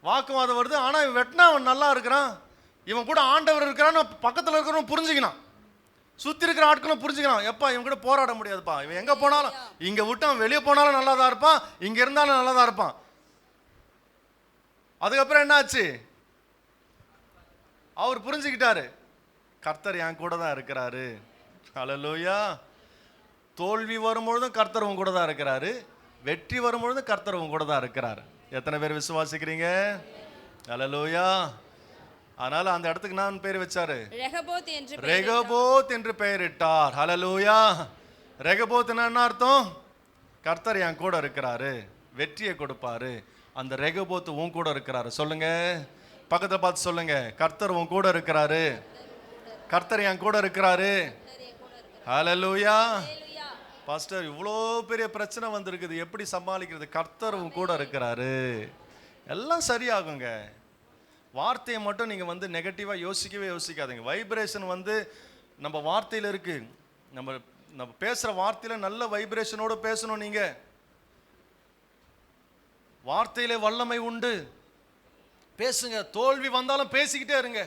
வாக்குவாதம் வருது. ஆனால் இவன் வெட்டினா அவன் நல்லா இருக்கிறான், இவன் கூட ஆண்டவர் இருக்கிறான்னு பக்கத்தில் இருக்கிறவன் புரிஞ்சுக்கினான். சுற்றி இருக்கிற ஆட்களும் புரிஞ்சுக்கிறான், எப்பா இவன் கூட போராட முடியாதுப்பா, இவன் எங்கே போனாலும், இங்கே விட்டு அவன் வெளியே போனாலும் நல்லா தான் இருப்பான், இங்கே இருந்தாலும் நல்லா தான் இருப்பான். அதுக்கப்புறம் என்னாச்சு, அவர் புரிஞ்சுக்கிட்டாரு, கர்த்தர் என் கூட தான் இருக்கிறாரு. ஹல்லேலூயா. தோல்வி வரும்பொழுதும் கர்த்தர் உன் கூட தான் இருக்கிறாரு, வெற்றி வரும்பொழுதும் கர்த்தர் உன் கூட தான் இருக்கிறார். எத்தனை பேர் விசுவாசிக்கிறீங்க? ஹல்லேலூயா. அதனால அந்த இடத்துக்கு நான் பேர் வச்சாரு, ரெகோபோத் என்று பெயரிட்டார். ஹல்லேலூயா. ரெகோபோத் என்ன அர்த்தம்? கர்த்தர் என் கூட இருக்கிறாரு, வெற்றியை கொடுப்பாரு. அந்த ரெகோபோத் உன் கூட இருக்கிறாரு. சொல்லுங்க, பக்கத்துல பார்த்து சொல்லுங்க, கர்த்தர் உன் கூட இருக்கிறாரு, கர்த்தர் என் கூட இருக்கிறாரு. ஹல்லேலூயா. பாஸ்டர், இவ்வளோ பெரிய பிரச்சனை வந்திருக்குது, எப்படி சமாளிக்கிறது? கர்த்தர் உன் கூட இருக்கிறாரு, எல்லாம் சரியாகுங்க. வார்த்தையை மட்டும் நீங்கள் நெகட்டிவாக யோசிக்காதீங்க. வைப்ரேஷன் நம்ம வார்த்தையில் இருக்கு. நம்ம பேசுகிற வார்த்தையில் நல்ல வைப்ரேஷனோடு பேசணும். நீங்கள் வார்த்தையிலே வல்லமை உண்டு, பேசுங்க. தோல்வி வந்தாலும் பேசிக்கிட்டே இருங்க,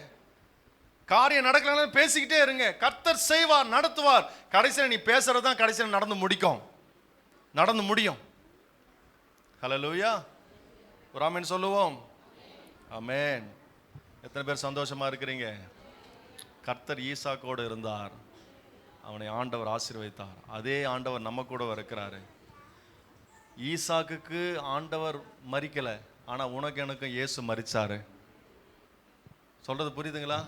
காரியம் நடக்கலனாலும் பேசிக்கிட்டே இருங்க. கர்த்தர் செய்வார், நடத்துவார். கடைசியில் நீ பேசுறது தான் கடைசியில் நடந்து முடியும். ஹல்லேலூயா. ஒரு ஆமென் சொல்லுவோம். ஆமென். எத்தனை பேர் சந்தோஷமா இருக்கிறீங்க? கர்த்தர் ஈசாக்கோடு இருந்தார், அவனை ஆண்டவர் ஆசீர்வதித்தார். அதே ஆண்டவர் நம்ம கூட இருக்கிறாரு. ஈசாக்குக்கு ஆண்டவர் மரிக்கல, ஆனா உனக்கு எனக்கு இயேசு மரிச்சாரு. சொல்றது புரியுதுங்களா?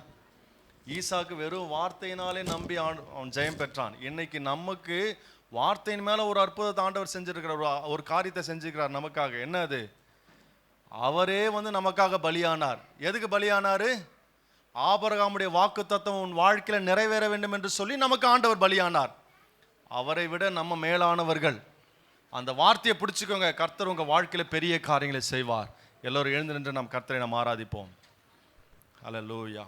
ஈசாக்கு வெறும் வார்த்தையினாலே நம்பி அவன் ஜெயம் பெற்றான். இன்னைக்கு நமக்கு வார்த்தையின் மேல ஒரு அற்புதத்தை ஆண்டவர் செஞ்சிருக்கிறார், ஒரு காரியத்தை செஞ்சிருக்கிறார் நமக்காக. என்ன அது? அவரே நமக்காக பலியானார். எதுக்கு பலியானாரு? ஆபிரகாமுடைய வாக்குத்தத்தம் உன் வாழ்க்கையில நிறைவேற வேண்டும் என்று சொல்லி நமக்கு ஆண்டவர் பலியானார். அவரை விட நம்ம மேலானவர்கள். அந்த வார்த்தையை பிடிச்சுக்கோங்க. கர்த்தர் உங்க வாழ்க்கையில பெரிய காரியங்களை செய்வார். எல்லோரும் எழுந்து நின்று நாம் கர்த்தரை நாம் ஆராதிப்போம். ஹல்லேலூயா.